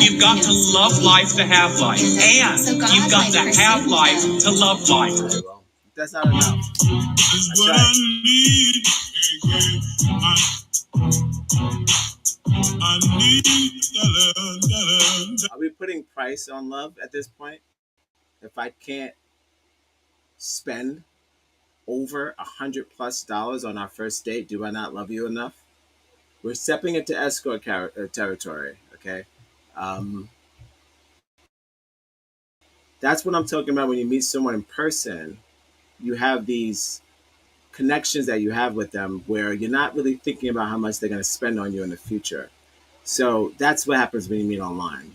You've got to love life to have life. And So God, you've got like, to have pursued life them. to love life. All right, well, that's not enough. That's right. Are we putting price on love at this point? If I can't spend over $100+ on our first date, do I not love you enough? We're stepping into escort territory. Okay, um, that's what I'm talking about. When you meet someone in person, you have these connections that you have with them where you're not really thinking about how much they're going to spend on you in the future. So that's what happens when you meet online.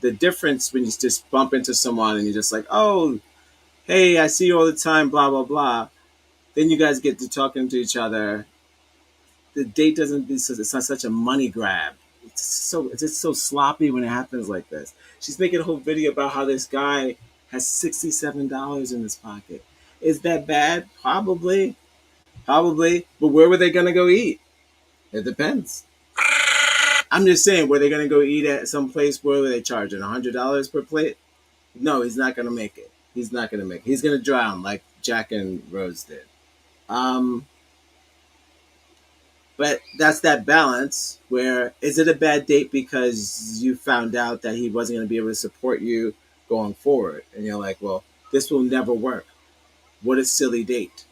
The difference when you just bump into someone and you're just like, oh, hey, I see you all the time, blah, blah, blah. Then you guys get to talking to each other. The date doesn't be, it's not such a money grab. It's just so sloppy when it happens like this. She's making a whole video about how this guy has $67 in his pocket. Is that bad? Probably. Probably. But where were they gonna go eat? It depends. I'm just saying, were they gonna go eat at some place where were they charging $100 per plate? No, he's not gonna make it. He's not gonna make it. He's gonna drown like Jack and Rose did. Um, but that's that balance where is it a bad date because you found out that he wasn't gonna be able to support you going forward, and you're like, well, this will never work. What a silly date.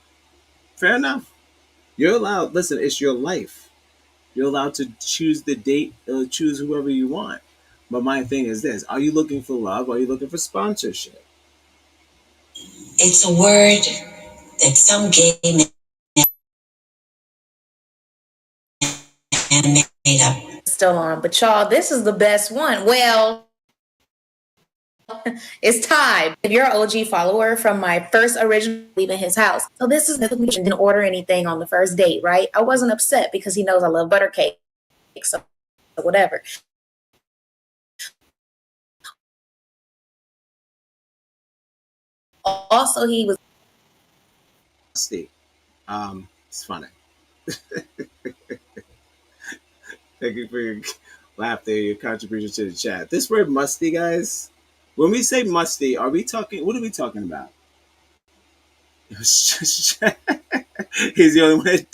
Fair enough. You're allowed. Listen, it's your life. You're allowed to choose the date or choose whoever you want. But my thing is this: are you looking for love? Or are you looking for sponsorship? It's a word that some gay man made up. Still on, but y'all, this is the best one. Well, it's tied. If you're an OG follower from my first original leaving his house. So this is the didn't order anything on the first date, right? I wasn't upset because he knows I love butter cake. So whatever. Also, he was Steve, it's funny. Thank you for your laugh there, your contribution to the chat. This word musty, guys. When we say musty, are we talking? What are we talking about? He's the only one that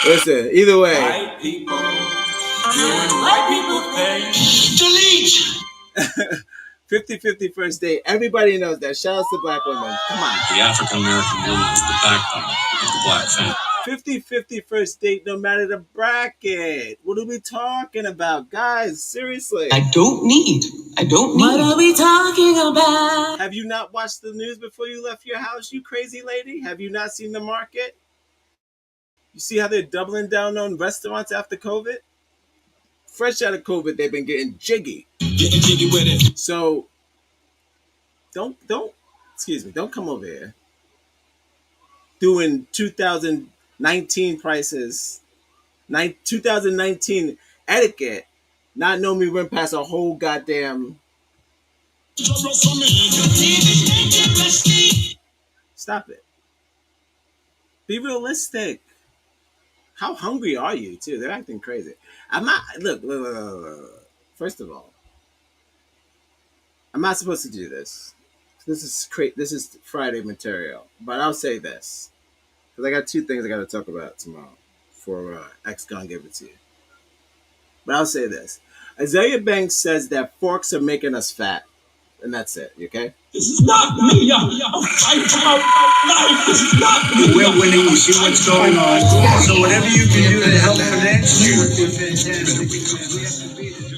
Listen, either way. White people doing white people things. Delete! 50-50 first date. Everybody knows that. Shout out to black women. Come on. The African American woman is the backbone of the black family. 50-50 first date, no matter the bracket. What are we talking about? Guys, seriously. I don't need. What are we talking about? Have you not watched the news before you left your house, you crazy lady? Have you not seen the market? You see how they're doubling down on restaurants after COVID? fresh out of COVID, they've been getting jiggy. Getting jiggy with it. So don't excuse me, don't come over here doing 2019 prices, 2019 etiquette, not know me run past a whole goddamn. Stop it. Be realistic. How hungry are you too? They're acting crazy. I'm not. Look. First of all, I'm not supposed to do this. This is Friday material. But I'll say this because I got two things I got to talk about tomorrow. For X gonna give it to you. But I'll say this: Isaiah Banks says that forks are making us fat, and that's it. Okay? This is not me. I'm fighting for my life. This is not me. We're winning. You see what's going on. So whatever you can do to help finance you.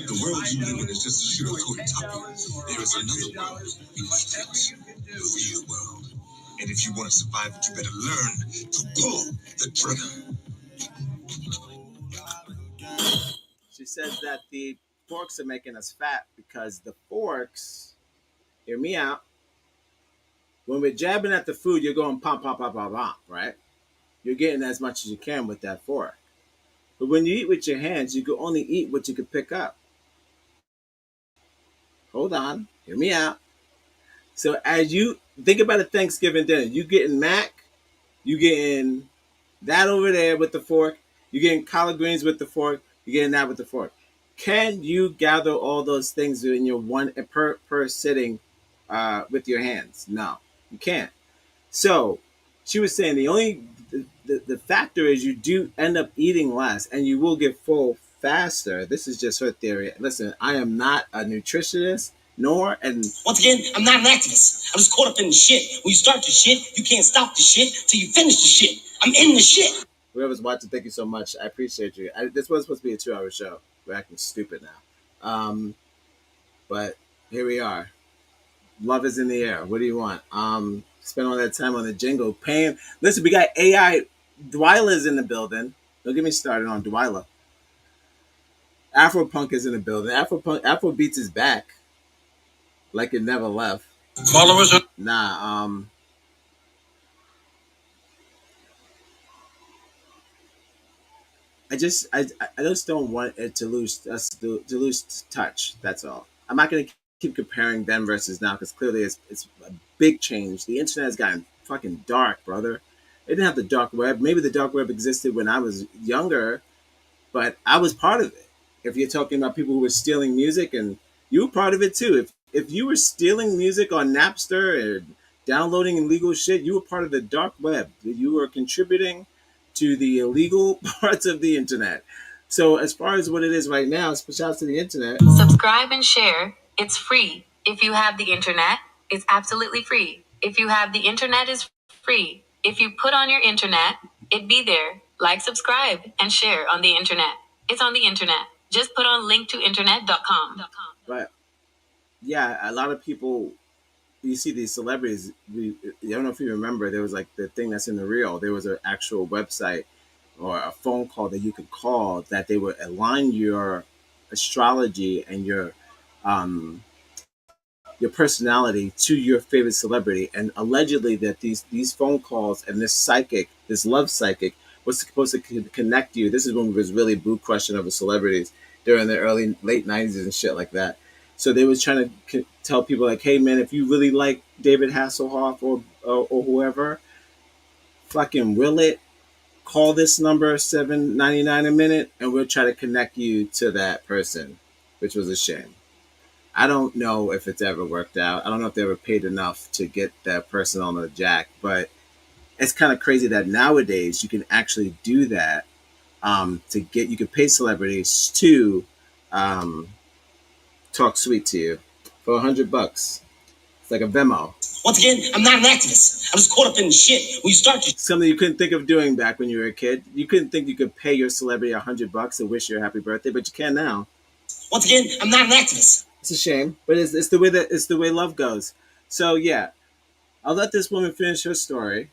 The world you live in is just a sugar-coated top. There is another world we must touch. The real world. And if you want to survive it, you better learn to pull the trigger. She says that the forks are making us fat because the forks, hear me out, when we're jabbing at the food, you're going pop, pop, pop, pop, pop, right? You're getting as much as you can with that fork. But when you eat with your hands, you can only eat what you can pick up. Hold on, hear me out. So as you think about a Thanksgiving dinner, you getting mac, you getting that over there with the fork, you getting collard greens with the fork, you getting that with the fork. Can you gather all those things in your one per sitting with your hands? No, you can't. So she was saying the factor is you do end up eating less and you will get full faster. This is just her theory. Listen, I am not a nutritionist, nor and Once again, I'm not an activist. I'm just caught up in the shit. When you start the shit, you can't stop the shit till you finish the shit. I'm in the shit. whoever's watching, thank you so much. I appreciate you. This was supposed to be a 2-hour show. We're acting stupid now. But here we are. Love is in the air. What do you want? Spend all that time on the jingle. Paying. Listen, we got AI. Dwyla's in the building. Don't get me started on Dwyla. Afropunk is in the building. Afrobeats is back. Like it never left. Followers are Nah, I just don't want it to lose touch. That's all. I'm not gonna keep comparing then versus now because clearly it's a big change. The internet has gotten fucking dark, brother. It didn't have the dark web. Maybe the dark web existed when I was younger, but I was part of it. If you're talking about people who were stealing music, and you were part of it too. If you were stealing music on Napster and downloading illegal shit, you were part of the dark web. You were contributing to the illegal parts of the internet. So as far as what it is right now, shout out to the internet. Subscribe and share. It's free. If you have the internet, it's absolutely free. If you have the internet, is free. If you put on your internet, it be there. Like, subscribe, and share on the internet. It's on the internet. Just put on linktointernet.com. But yeah, a lot of people, you see these celebrities. I don't know if you remember, there was like the thing that's in the reel. There was an actual website or a phone call that you could call that they would align your astrology and your personality to your favorite celebrity, and allegedly that these phone calls and this love psychic was supposed to connect you. This is when it was really blue crushing over celebrities during the late 90s and shit like that. So they was trying to tell people like, hey man, if you really like David Hasselhoff or whoever, fucking will it, call this number $7.99 a minute and we'll try to connect you to that person, which was a shame. I don't know if it's ever worked out. I don't know if they ever paid enough to get that person on the jack, but it's kind of crazy that nowadays you can actually do that. You can pay celebrities to um, talk sweet to you for $100. It's like a Venmo. Once again, I'm not an activist. I'm just caught up in the shit. When you start to Something you couldn't think of doing back when you were a kid. You couldn't think you could pay your celebrity $100 to wish you a happy birthday, but you can now. Once again, I'm not an activist. It's a shame, but it's the way love goes. So yeah, I'll let this woman finish her story,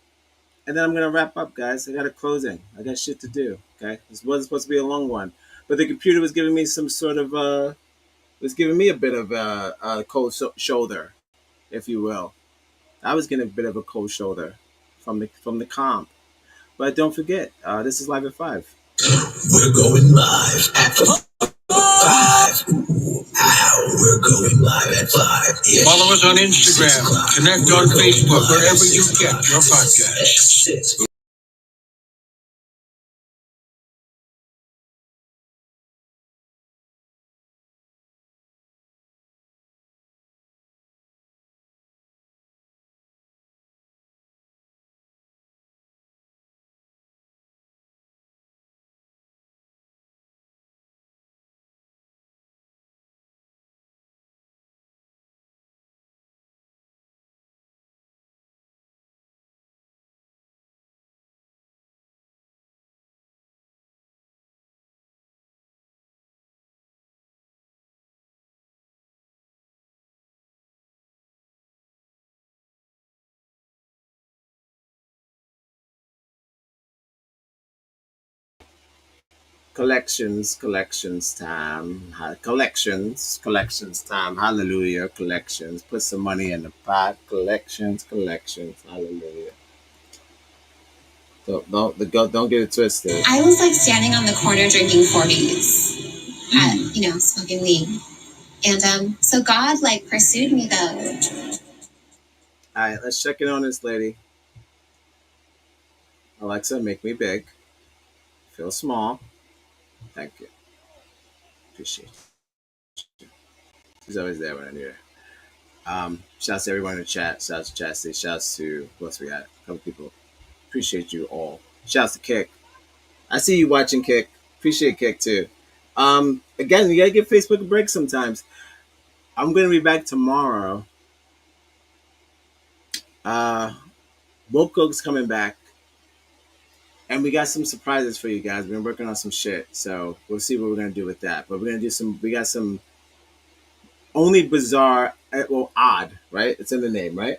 and then I'm gonna wrap up, guys. I got a closing. I got shit to do. Okay, this wasn't supposed to be a long one, but the computer was giving me some sort of was giving me a bit of a cold shoulder, if you will. I was getting a bit of a cold shoulder from the comp. But don't forget, this is live at 5. We're going live at 5. Ooh, ow, we're going live at 5. Follow us on Instagram. Connect on Facebook, wherever you get your podcast. Collections time. Collections time. Hallelujah. Collections. Put some money in the pot. Collections. Hallelujah. Don't get it twisted. I was like standing on the corner drinking 40s, smoking weed. And so God like pursued me though. All right, let's check in on this lady. Alexa, make me big. Feel small. Thank you. Appreciate it. She's always there when I need her. Shouts to everyone in the chat. Shouts to Chastity. Shouts to who else we got? A couple people. Appreciate you all. Shouts to Kick. I see you watching, Kick. Appreciate Kick too. Again, you gotta give Facebook a break sometimes. I'm gonna be back tomorrow. Woke Cook's coming back. And we got some surprises for you guys. We've been working on some shit. So we'll see what we're gonna do with that. But we're gonna do we got some only bizarre, well, odd, right? It's in the name, right?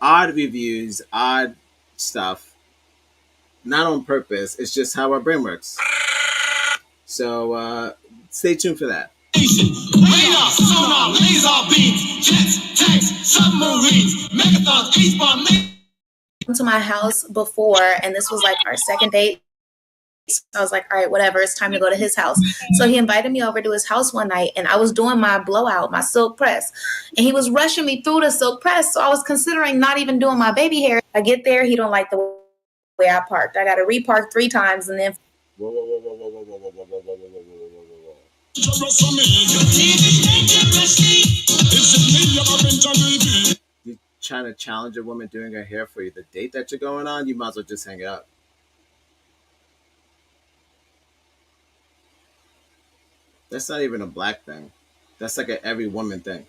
Odd reviews, odd stuff. Not on purpose. It's just how our brain works. So stay tuned for that. Radar, sonar, laser beams, jets, tanks, submarines, megathons, H-bomb. To my house before, and this was like our second date. So I was like, all right, whatever, it's time to go to his house. So he invited me over to his house one night, and I was doing my blowout, my silk press, and he was rushing me through the silk press. So I was considering not even doing my baby hair. I get there, he don't like the way I parked. I got to repark 3 times, and then You trying to challenge a woman doing her hair for you, the date that you're going on, you might as well just hang it up. That's not even a black thing. That's like an every woman thing.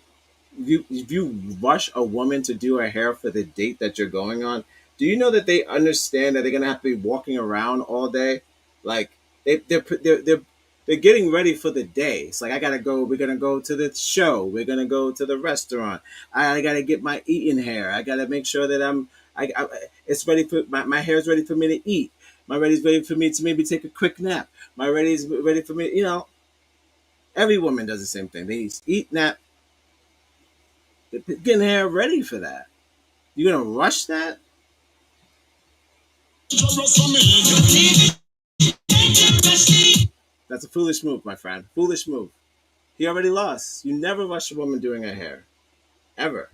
If you rush a woman to do her hair for the date that you're going on, do you know that they understand that they're gonna have to be walking around all day? Like they're getting ready for the day. It's like I gotta go. We're gonna go to the show. We're gonna go to the restaurant. I gotta get my eating hair. I gotta make sure that it's ready for my hair's ready for me to eat. My ready's ready for me to maybe take a quick nap. My ready's ready for me. Every woman does the same thing. They eat, nap, getting hair ready for that. You're gonna rush that? That's a foolish move, my friend. Foolish move. He already lost. You never rush a woman doing her hair. Ever.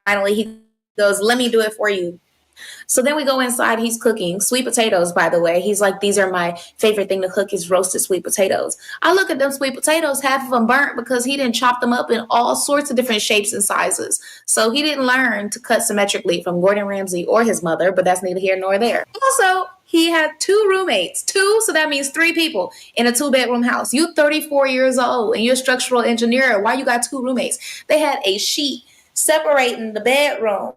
finally he goes, let me do it for you. So then we go inside. He's cooking sweet potatoes, by the way. He's like, these are my favorite thing to cook is roasted sweet potatoes. I look at them sweet potatoes, half of them burnt because he didn't chop them up in all sorts of different shapes and sizes. So he didn't learn to cut symmetrically from Gordon Ramsay or his mother, but that's neither here nor there. Also, he had 2 roommates, 2, so that means 3 people in a 2-bedroom house. You 34 years old and you're a structural engineer. Why you got 2 roommates? They had a sheet separating the bedroom.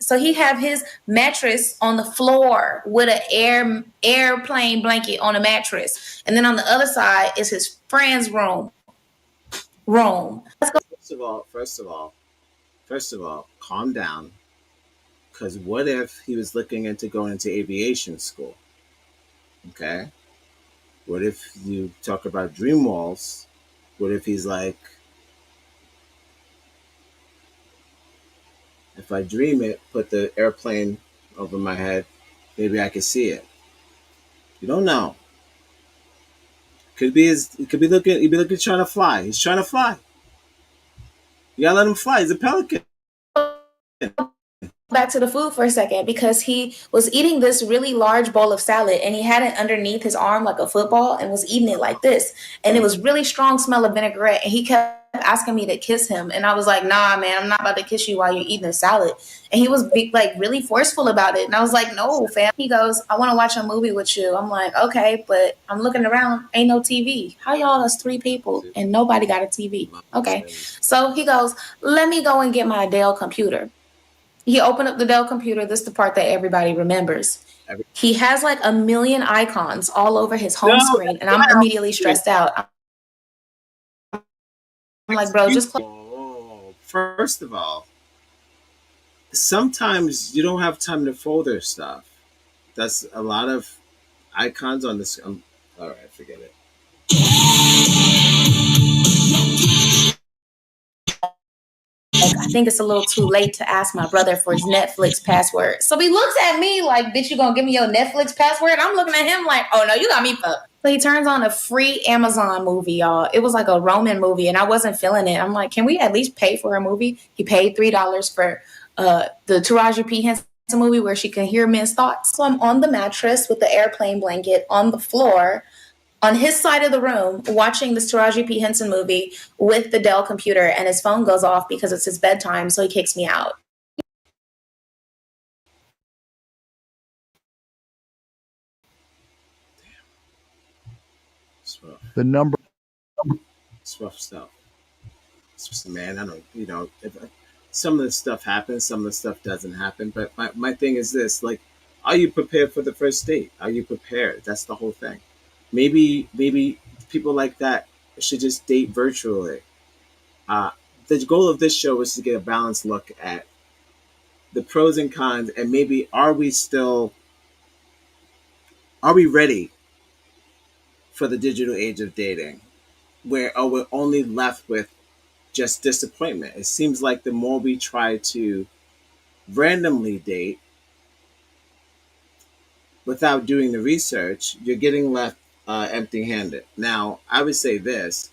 So he have his mattress on the floor with an airplane blanket on a mattress. And then on the other side is his friend's room. Let's go. First of all, calm down. Because what if he was looking into going into aviation school? Okay. What if you talk about dream walls? What if he's like, if I dream it, put the airplane over my head, maybe I could see it. You don't know. Could be his. He could be looking. He'd be looking trying to fly. He's trying to fly. You gotta let him fly. He's a pelican. Back to the food for a second because he was eating this really large bowl of salad and he had it underneath his arm like a football and was eating it like this. And it was really strong smell of vinaigrette. And he kept asking me to kiss him. And I was like, nah, man, I'm not about to kiss you while you're eating the salad. And he was like really forceful about it. And I was like, no, fam. He goes, I want to watch a movie with you. I'm like, okay, but I'm looking around. Ain't no TV. How y'all is 3 people and nobody got a TV? Okay. So he goes, let me go and get my Dell computer. He opened up the Dell computer. This is the part that everybody remembers. He has like a million icons all over his home screen, and I'm immediately stressed out. I'm like, bro, just close. First of all, sometimes you don't have time to folder stuff. That's a lot of icons on this. All right, forget it. Like, I think it's a little too late to ask my brother for his Netflix password. So he looks at me like, bitch, you gonna give me your Netflix password? I'm looking at him like, oh no, you got me fucked. So he turns on a free Amazon movie, y'all. It was like a Roman movie and I wasn't feeling it. I'm like, can we at least pay for a movie? He paid $3 for the Taraji P. Henson movie where she can hear men's thoughts. So I'm on the mattress with the airplane blanket on the floor on his side of the room watching this Taraji P. Henson movie with the Dell computer, and his phone goes off because it's his bedtime, so he kicks me out. The number. It's rough stuff. It's just, man, I don't, if, some of the stuff happens, some of the stuff doesn't happen. But my thing is this, like, are you prepared for the first date? Are you prepared? That's the whole thing. Maybe people like that should just date virtually. Uh, the goal of this show is to get a balanced look at the pros and cons, and maybe are we ready for the digital age of dating, where we're only left with just disappointment. It seems like the more we try to randomly date without doing the research, you're getting left empty handed. Now, I would say this: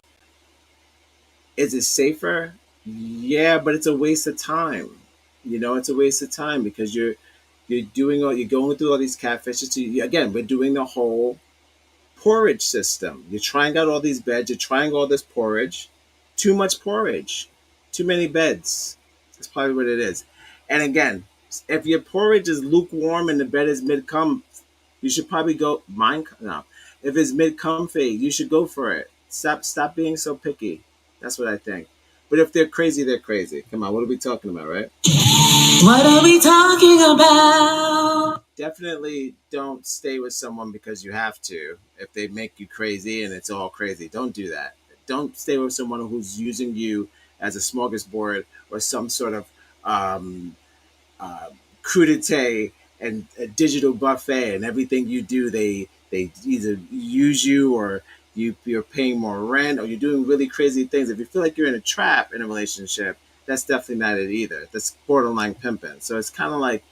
is it safer? Yeah, but it's a waste of time. It's a waste of time because you're going through all these catfishes. Again, we're doing the whole porridge system. You're trying out all these beds. You're trying all this porridge. Too much porridge. Too many beds. That's probably what it is. And again, if your porridge is lukewarm and the bed is mid cum, you should probably go mine. No, if it's mid comfy, you should go for it. Stop being so picky. That's what I think. But if they're crazy, they're crazy. Come on, what are we talking about, right? What are we talking about? Definitely don't stay with someone because you have to. If they make you crazy and it's all crazy, don't do that. Don't stay with someone who's using you as a smorgasbord or some sort of uh, crudité and a digital buffet, and everything you do, they either use you or you're paying more rent or you're doing really crazy things. If you feel like you're in a trap in a relationship, that's definitely not it either. That's borderline pimping. So it's kind of like,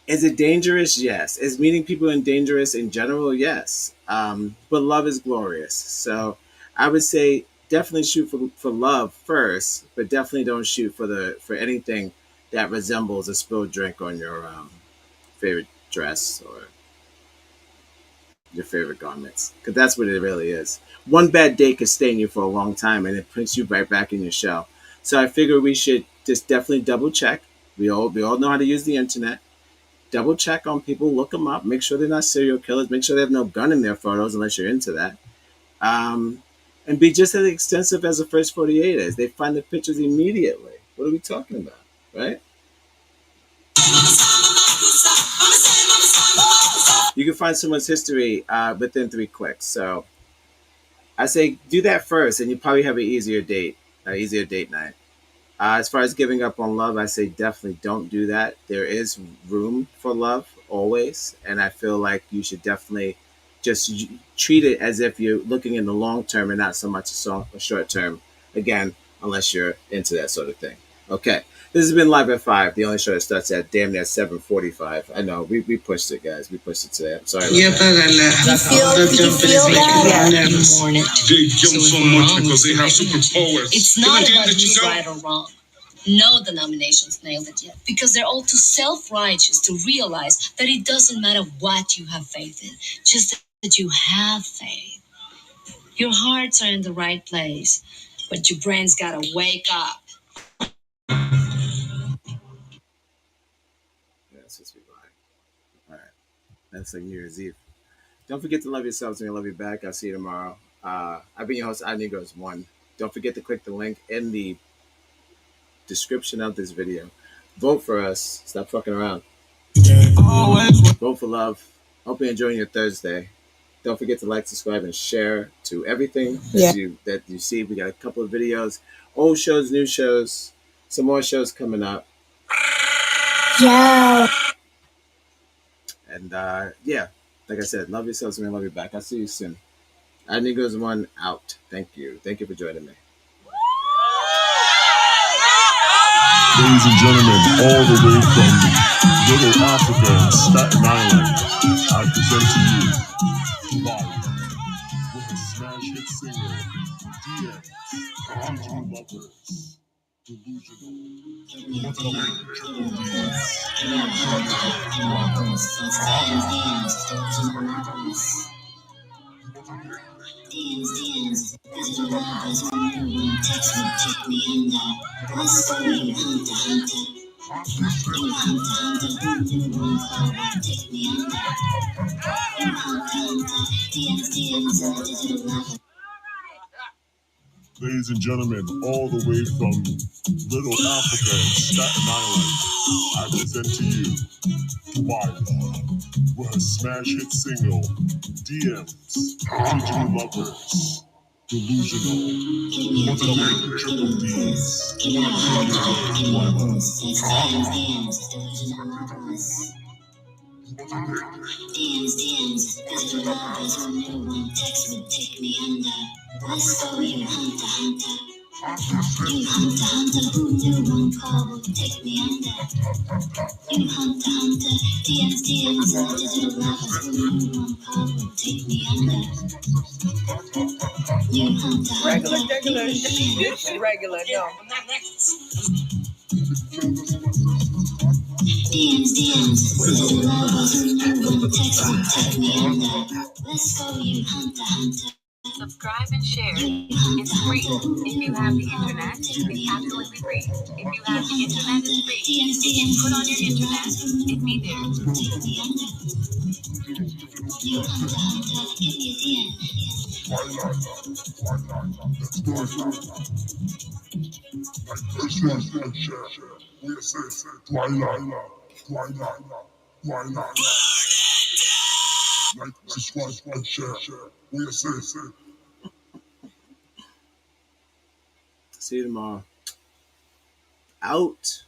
is it dangerous? Yes. Is meeting people dangerous in general? Yes. But love is glorious. So I would say definitely shoot for love first, but definitely don't shoot for anything that resembles a spilled drink on your favorite dress or your favorite garments, because that's what it really is. One bad day could stain you for a long time, and it puts you right back in your shell. So I figure we should just definitely double check. We all know how to use the internet. Double check on people, look them up, make sure they're not serial killers, make sure they have no gun in their photos unless you're into that. And be just as extensive as the first 48 is. They find the pictures immediately. What are we talking about, right? You can find someone's history within 3 clicks. So I say do that first, and you probably have an easier date night. As far as giving up on love, I say definitely don't do that. There is room for love always, and I feel like you should definitely just treat it as if you're looking in the long term and not so much a short term. Again, unless you're into that sort of thing. Okay, this has been Live at 5, the only show that starts at damn near 7:45. I know we pushed it, guys. We pushed it today. I'm sorry. You feel that? They jump so much because they have superpowers. It's not about who's right or wrong. No denominations nailed it yet because they're all too self-righteous to realize that it doesn't matter what you have faith in, just that you have faith. Your hearts are in the right place, but your brain's gotta wake up. Yeah, it's just be lying. All right, that's like New Year's Eve. Don't forget to love yourselves and I love you back. I'll see you tomorrow. I've been your host, iNegros1. Don't forget to click the link in the description of this video. Vote for us. Stop fucking around. Vote for love. Hope you're enjoying your Thursday. Don't forget to like, subscribe, and share to everything that you see. We got a couple of videos, old shows, new shows, some more shows coming up. Yeah. And yeah, like I said, love yourselves and I love you back. I'll see you soon. iNegros1 out. Thank you. Thank you for joining me. Ladies and gentlemen, all the way from Little Africa and Staten Island, I present to you live with a smash hit single, DM's Digital Lovers, Delusional. DM's Digital Love is one new one. Text me, take me under. Let's go, you hunter, hunter. You hunter, hunter. New one call will take me under. You hunter, hunter. DM's Digital Love. Ladies and gentlemen, all the way from Little Africa and Staten Island, I present to you Delilah with a smash hit single, DM's Digital Lovers, Delusional. Triple D's. DM's Digital Love is one new one. Text me, take me under. Let's go, you hunter, hunter. You hunter, hunter. New one call will take me under. You hunter, hunter. DM's Digital Love is one new one call will take me under. You hunter, hunter. Regular, no. DM's Digital Love is one new one. Text me, take me under. Let's go, you hunter, hunter. Subscribe and share. It's free. If you have the internet, it's absolutely free. If you have the internet, it's free. If you put on your internet, it's me there. You hunter, hunter. Give me a DM. See you tomorrow. Out.